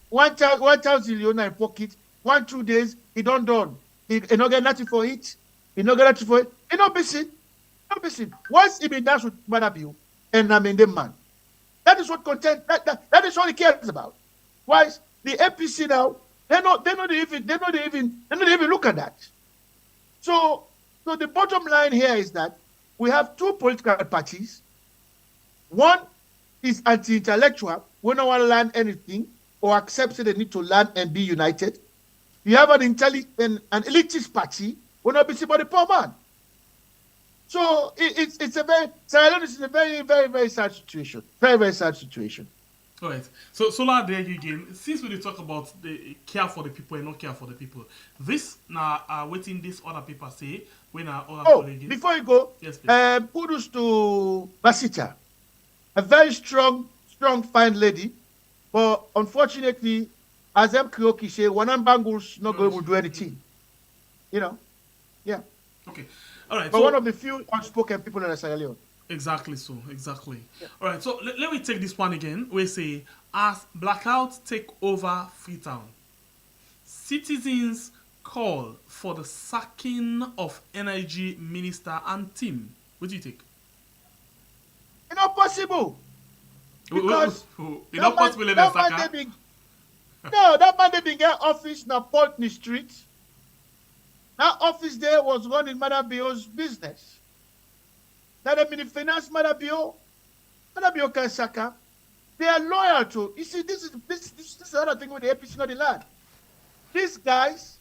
1,000 leon in pocket. 1-2 days, he don't done. He not get nothing for it. He not get nothing for it. He not busy. Not busy. Once he been dance with Mother Bion and I'm in the man. That is what content. That is all he cares about. Why the APC now? They not even look at that. So the bottom line here is that we have two political parties. One is anti-intellectual. We don't want to learn anything or accept that they need to learn and be united. You have an elitist party. We're not busy about the poor man. So it's a very, Sierra Leone is a very, very, very sad situation. Very, very sad situation. All right. So Solar, there you again. Since we talk about the care for the people and not care for the people, this now waiting this other people say when our other before you go, yes, please. kudos to Basita, a very strong, fine lady, but unfortunately, as M. Kyoki say, one bangles not going to do anything. You know, yeah. Okay. All right. But so, one of the few unspoken people in Sierra Leone. Exactly so. Exactly. Yeah. All right. So let me take this one again. We say, as blackouts take over Freetown, citizens call for the sacking of energy minister and team. What do you think? It's not possible. Because you know, possibly that man they get office na Putney Street. That office there was running Madabio's business. That they mean finance Madabio can saka. They are loyal to. You see, this is the other thing with the APC, not the land. These guys,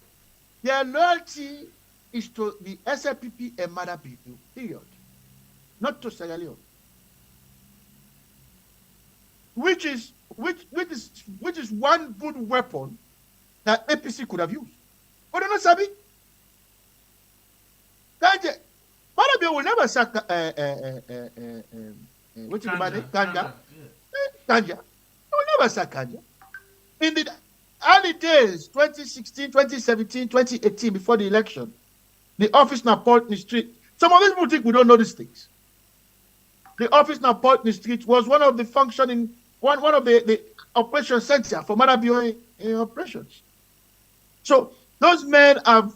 their loyalty is to the SLPP and Madabio. Period. Not to Sierra Leone. Which is one good weapon that APC could have used. But don't Sabi. Madabio will never sack which is the name? Kanja. Kanja. He will never sack Kanja. In the early days, 2016, 2017, 2018, before the election, the office now Putney Street. Some of these people think we don't know these things. The office now Putney Street was one of the functioning, one of the operation center for Madabio operations. So those men have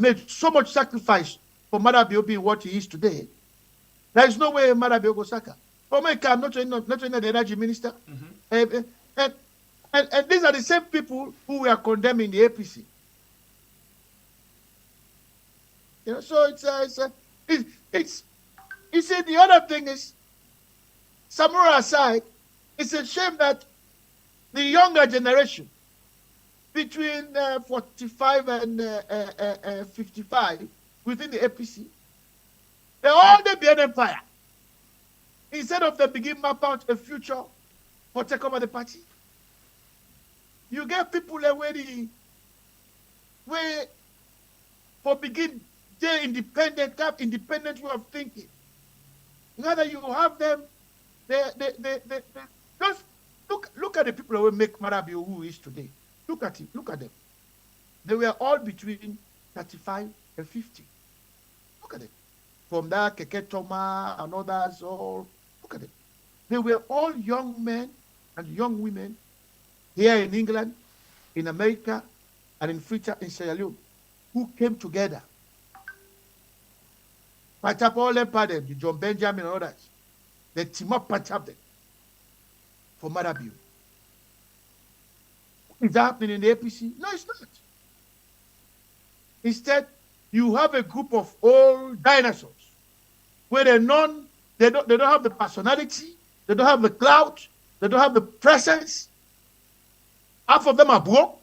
made so much sacrifice for Madabio being what he is today. There is no way Madabio go saka. For me, I'm not the energy minister. And these are the same people who were condemning the APC. You know, so it's you see, the other thing is, Samura aside, it's a shame that the younger generation between 45 and 55 within the APC, they all they be an empire. Instead of they begin map out a future for take over the party, you get people where for begin their independent way of thinking. Rather you have them, they just look at the people who make Madabio who is today. Look at them. They were all between 35 and 50. Look at them. From that Keke Toma and others, all look at them. They were all young men and young women here in England, in America, and in Sierra Leone, who came together. Patch up all them pardon, the John Benjamin and others. They team up, patch up them for Madabio. Is that happening in the APC? No, it's not. Instead, you have a group of old dinosaurs where they don't have the personality, they don't have the clout, they don't have the presence. Half of them are broke.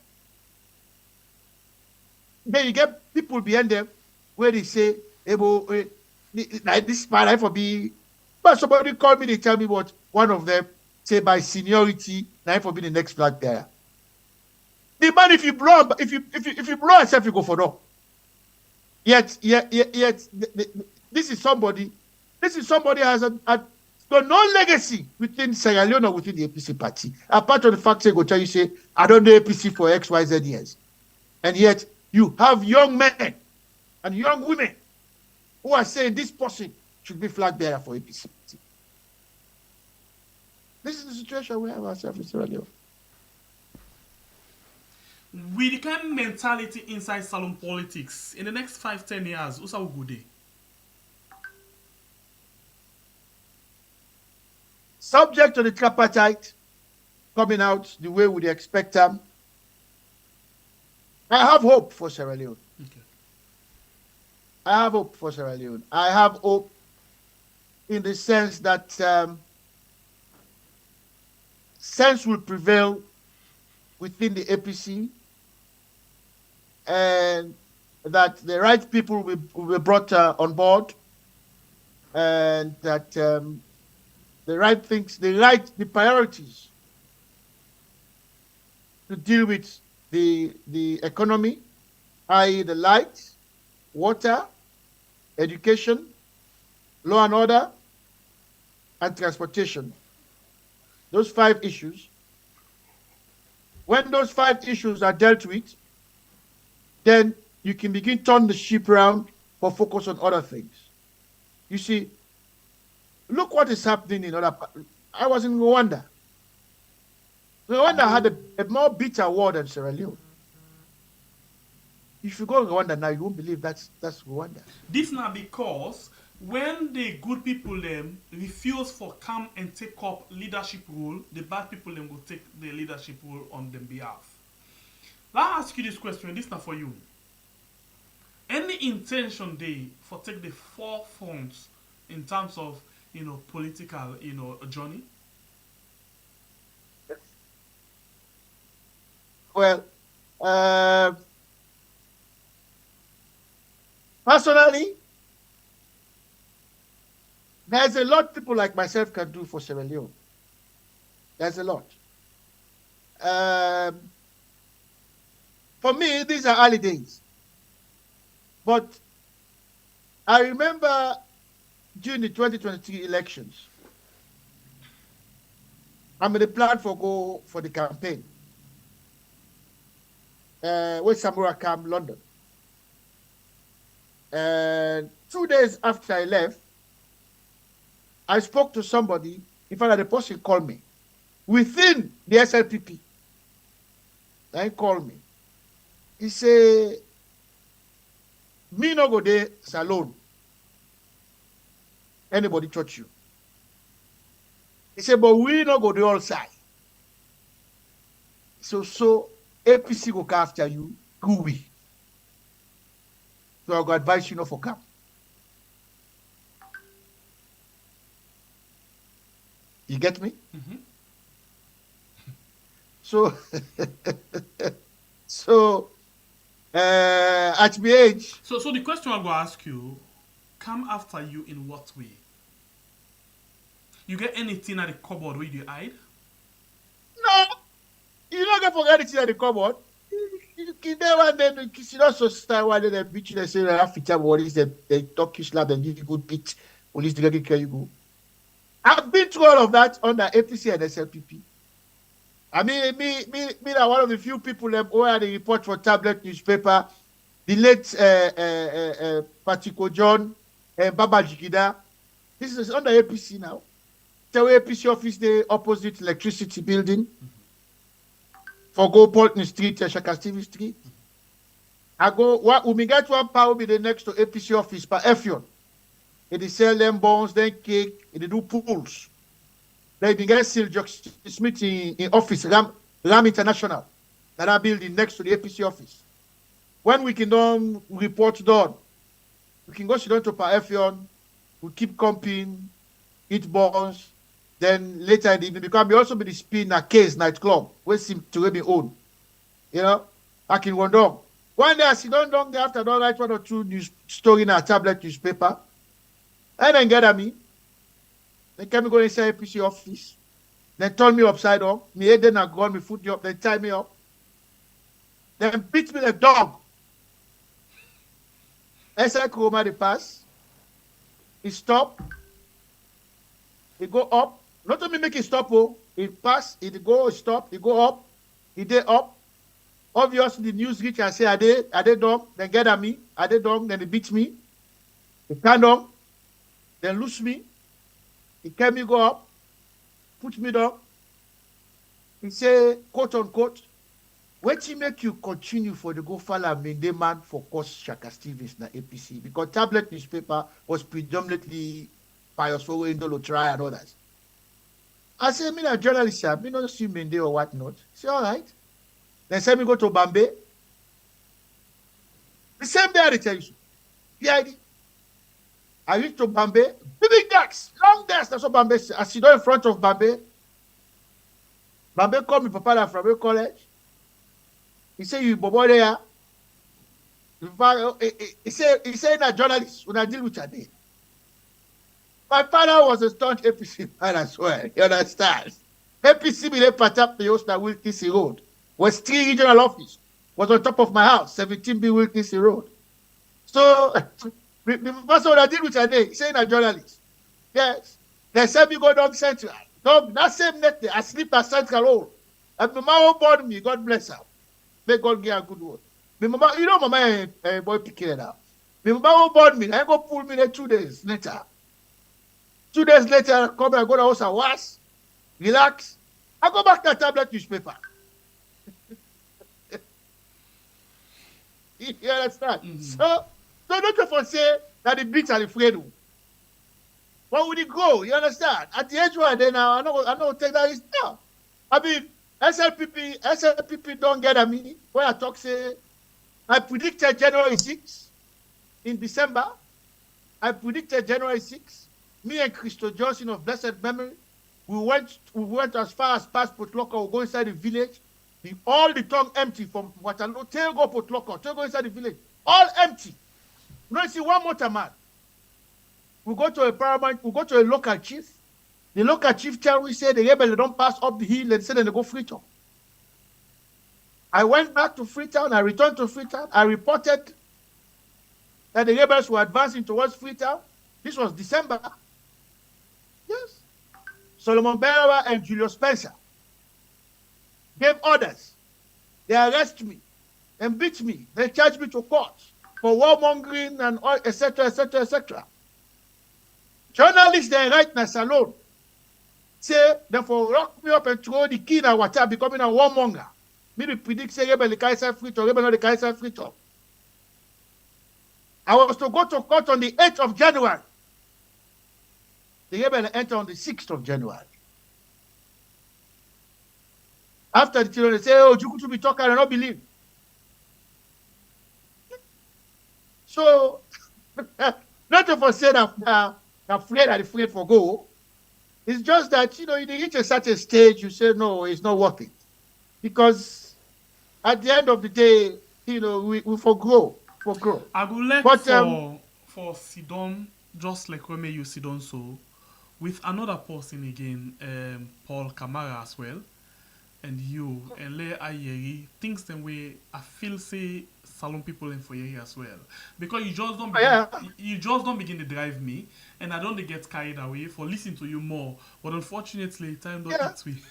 Then you get people behind them where they say, this might for be, but somebody called me, they tell me what one of them say by seniority, now for be the next flag bearer. The man, if you blow yourself, you go for no. Yet, this is somebody has got no legacy within Sierra Leone or within the APC party. Apart from the fact they go tell you say, I don't know APC for XYZ years. And yet you have young men and young women who are saying this person should be flag bearer for APC party. This is the situation we have ourselves in Sierra Leone. With the kind of mentality inside salon politics in the next 5-10 years, what's our good day? Subject to the tripartite coming out the way we'd expect them, I have hope for Sierra Leone. Okay. I have hope for Sierra Leone. I have hope in the sense that sense will prevail within the APC, and that the right people will be brought on board, and that the right things, the priorities to deal with the economy, i.e. the light, water, education, law and order, and transportation. Those 5 issues. When those 5 issues are dealt with, then you can begin to turn the ship around for focus on other things. You see, look what is happening in other parts. I was in Rwanda. Rwanda had a more bitter war than Sierra Leone. If you go to Rwanda now, you won't believe that's Rwanda. This now because when the good people them refuse for come and take up leadership role, the bad people them will take the leadership role on their behalf. Let me ask you this question. This is not for you. Any intention they for take the forefront in terms of political journey? Well, personally, there's a lot people like myself can do for Sierra Leone. There's a lot. For me, these are early days. But I remember during the 2023 elections, I made a plan go for the campaign. With Samura Kamara, London. And 2 days after I left, I spoke to somebody. In fact, the person called me within the SLPP. Then he called me. He said, "Me no go there salon. Anybody touch you?" He said, "But we no go there all side. So APC go come after you, who we? So I go advise you not for come." You get me? Mm-hmm. So, at my age. So the question I'm going to ask you, come after you in what way? You get anything at the cupboard where you hide? No, you're not going to forget anything at the cupboard. You never then, you not so style one day they beat you, they say, "I have feature what is they talk you slap, and give you good beat, police directly carry you go." I've been through all of that under APC and SLPP. I mean, me are one of the few people who had a report for tablet newspaper. The late Patiko John and Baba Jigida. This is under APC now. The APC office, the opposite electricity building. For go Bolton Street, Shaka Stevie Street. I go, when we get one power be the next to APC office, per Effion. They sell them bonds, then cake, they do pools. Then they get Sil Smith in office, Ram International, that building next to the APC office. When we can do report done, we can go sit down to per Effion, we keep comping, eat bonds, then later in the evening, because we also be the spin a case nightclub, where seem to be own. Back in Wondong. One day I sit down there after I write 1 or 2 news story in a tablet newspaper. And then get at me. They came go inside APC office. They turn me upside down. Me head then I go on, me foot up, they tie me up. Then beat me like dog. As I come over the pass, he stop. He go up. Not only make it stop, he pass, he go stop, he go up, he dey up. Obviously, the news reach and say, are they done? Then get at me, are they done? Then they beat me. They stand up, then loose me. He can me go up, put me down. He say, quote unquote, what you make you continue for the go follow main demand for course Shaka Stevens na APC? Because tablet newspaper was predominantly Pius for Indolo Try and others. I say, me a journalist, sir, me not see Mende or whatnot. Say, all right. Then say me go to Bombay. The same day I tell you. PID. I reach to Bombay. Big decks, long decks. That's what Bombay say. I sit down in front of Bombay. Bombay called me Papa from a college. He say, you bobo there. He say, a journalist when I deal with your day. My father was a staunch APC man as well. You understand? APC be part up the host at Wilkinson Road. Was 3 regional office. Was on top of my house, 17B Wilkinson Road. So, the first one I did with a day, he saying a journalist. Yes. They said me go down Central. Dog, that same night, I sleep at Central Hall. And my mama born me, God bless her. May God give her a good word. My mama, you know, mama, boy, picking it out. My mama born me, I go pull me there 2 days later. 2 days later, I come and go to the house and wash, relax. I go back to the tablet newspaper. You understand? Mm-hmm. So don't you for say that the beats are afraid of. What would it grow? You understand? At the age where they now, I know take that risk now. I mean, SLPP don't get at me when I talk say I predicted January 6th in December. I predicted January 6th. Me and Christo Johnson of blessed memory, we went as far as past Potloka. We go inside the village. All the tongue empty from Waterloo. Tail go Potloka. Tail go inside the village. All empty. We don't see one motor man. We go to a paramount. We go to a local chief. The local chief tell we say the rebel don't pass up the hill and say they go Freetown. I went back to Freetown. I returned to Freetown. I reported that the rebels were advancing towards Freetown. This was December. Yes. Solomon Berra and Julius Spencer gave orders. They arrested me and beat me. They charged me to court for warmongering and all, etc., etc., etc. Journalists they write in a salon say therefore lock me up and throw the key in our water becoming a warmonger. Me predict say rebel the Kaiser Freetown, rebel not the Kaiser Freetown. I was to go to court on the 8th of January. The rebel entered on the 6th of January. After the children they say, oh, you could be talking and not believe. So, not to say that afraid for go. It's just that, you reach a certain stage, you say, no, it's not worth it. Because at the end of the day, we forgrow. I would like for Sidon, just like when you Sidon so, with another person again, Paul Kamara as well, and you, and Le Ayeri, things the way I feel say salon people in for you as well. Because you just don't begin to drive me, and I don't get carried away for listening to you more. But unfortunately, time don't hit me.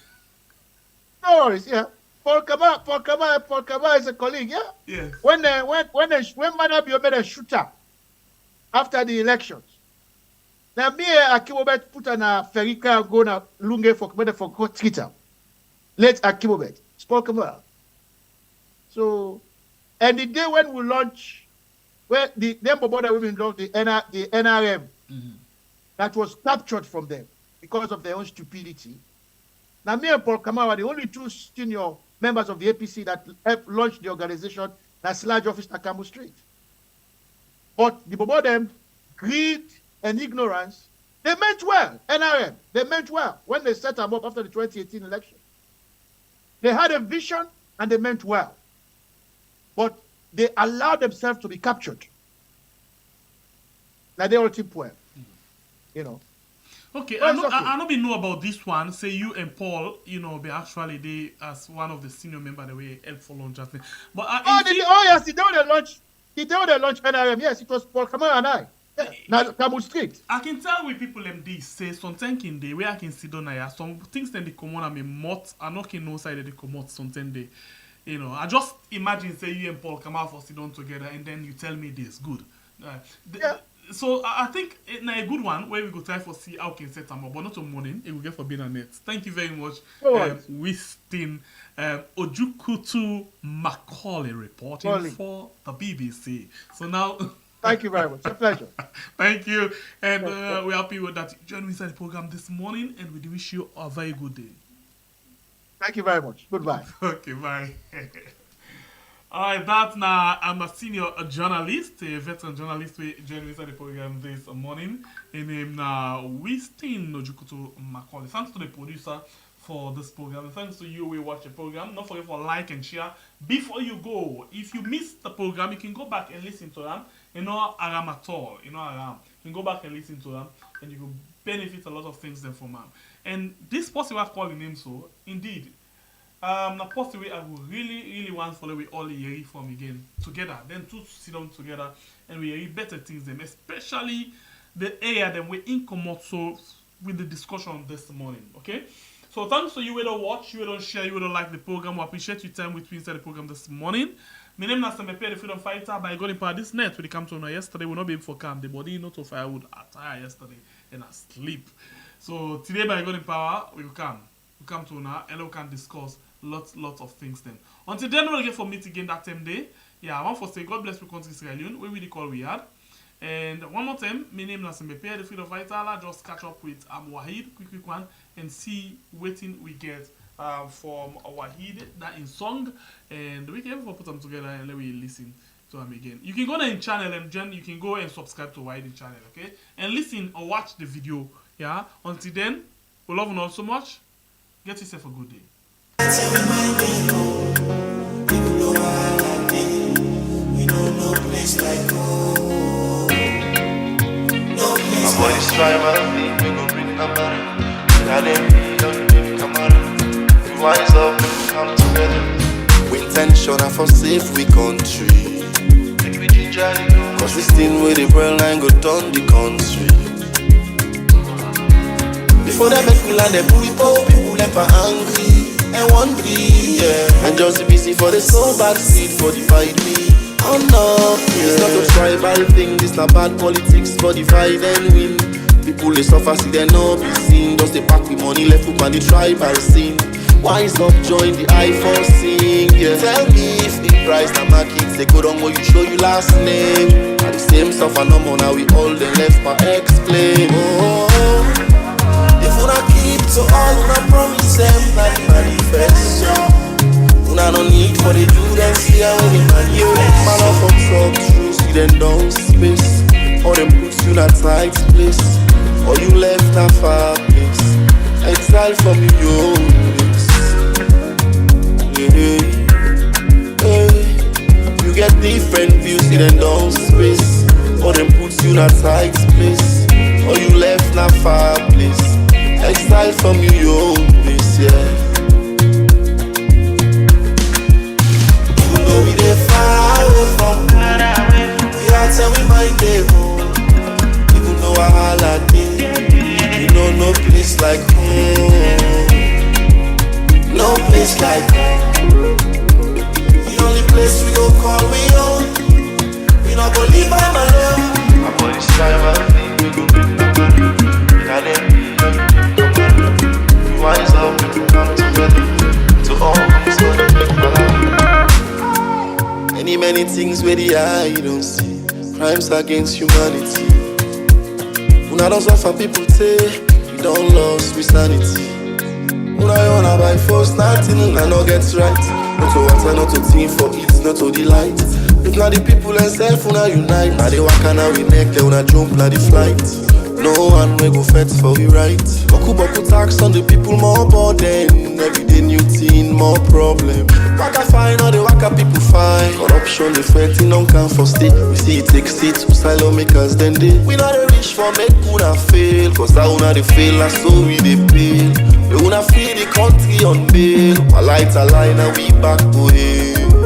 No worries, yeah. Paul Kamara is a colleague, yeah? Yes. When Manabio made a shooter after the elections, now me Akimobet put on a ferika go na lunge for Twitter. Let Akimobet. It's Paul Kamara. So, and the day when we launch, where the Bobo that we've launched the NRM, that was captured from them because of their own stupidity. Now, me and Paul Kamara are the only two senior members of the APC that helped launch the organization that's large office at Campbell Street. But the Bobo them, greed and ignorance, they meant well, NRM, they meant well when they set them up after the 2018 election. They had a vision and they meant well. But they allowed themselves to be captured. Like they all tip well. Okay, I know we know about this one. Say you and Paul, be actually they as one of the senior members the way help for launch just but yes, the day they launched NRM, yes, it was Paul Kamara and I. Yeah. Now Campbell Street. I can tell with people them this say something in the way I can see down here. Some things then they come on and me mot I know can no side they come out something they I just imagine say you and Paul come out for sit down together and then you tell me this. Good. So I think it's a good one where we go try for see how we can set them up, but not on morning. It will get for being on it. Thank you very much, Wistin Ojukutu Macaulay reporting for the BBC. So now, thank you very much. It's a pleasure. Thank you, and we're happy with that. Join me inside the program this morning, and we wish you a very good day. Thank you very much. Goodbye. Okay, bye. Alright, that now I'm a senior journalist, a veteran journalist who joined me inside the program this morning. His name now Wistin Ojukutu Macaulay. Thanks to the producer for this program. Thanks to you who watch the program. Don't forget for like and share before you go. If you missed the program, you can go back and listen to them. Aram at all. Aram. You can go back and listen to them, and you will benefit a lot of things then from them. And this possible I call the name so indeed. Now possibly I would really want to follow we all hear from again together. Then to sit down together and we hear better things them, especially the area that we in common so with the discussion this morning. Okay? So thanks to you who don't watch, you who don't share, you who don't like the program. We appreciate your time with me inside the program this morning. My name is Samepe, the freedom fighter, by going part this net when it comes to yesterday. We'll not be able to come. The body not of firewood attire yesterday and I sleep. So today by going power, we will come. We come to now and we can discuss lots of things then. Until then, we'll get for meet again that same day. Yeah, I want to say God bless we country Sierra Leone, where we call we had. And one more time, my name is Mbepe, the Freedom Vital. Just catch up with Wahid, quick one, and see what we get from Wahid, that in song. And we can put them together and let we listen to them again. You can go to the channel and you can go and subscribe to Wahid channel, okay? And listen or watch the video, yeah? Until then, we love you all so much. Get yourself a good day. My boy is tribal, we gon' bring Kamara. Kamara. We wise up, come together. We intentional for safe we country. Cause this thing with the brain line go down the country. Before they make me land, they people never angry and wondering, yeah. And just busy for the soul bad seed for divide me. Oh no, it's not a tribal thing, this not bad politics for divide and win. People they suffer, see they no be seen. Just they pack with money left up on the tribal scene. Wise up, join the I for sing, yeah. Tell me if the price na my kids they go down where you show you last name. At the same stuff and no more now we all the left for explain. Oh, if una keep to all una promise them like manifesto. Una no need for the do them see how when they man you. Man up from talk true, see them down space. Or them put you in a tight place. Or you left a far place. Exile from your place. Hey, hey. You get different views, see them down space. Or them put you in a tight place. Or you left a far place. Exile from your place, yeah. We dey far away from home. We are tell we mind dey home. Even though I dey, you know no place like home. No place like home. The only place we go call we home. We not go leave by my love. My body's tribal, we go bring Kamara. We wise up, come together to all comes together. Many things where the eye don't see. Crimes against humanity. Una don't suffer people say we don't lose with sanity. Una wanna by force nothing and no gets right. Not to water, not to think for it, not to delight. If not the people and self una unite. Now they walk and now we neck, they wanna jump like the flight. No one will go fetch for we right. Boku tax on the people more burden. Everyday new thing, more problem. Waka fine, all the waka people fine. Corruption, the fighting don't come for state. We see it take states, asylum makers then they. We not a wish for make una fail. Cause that una they fail, and so we they pay. We wanna free the country on bail. My lights are line and we back to hell.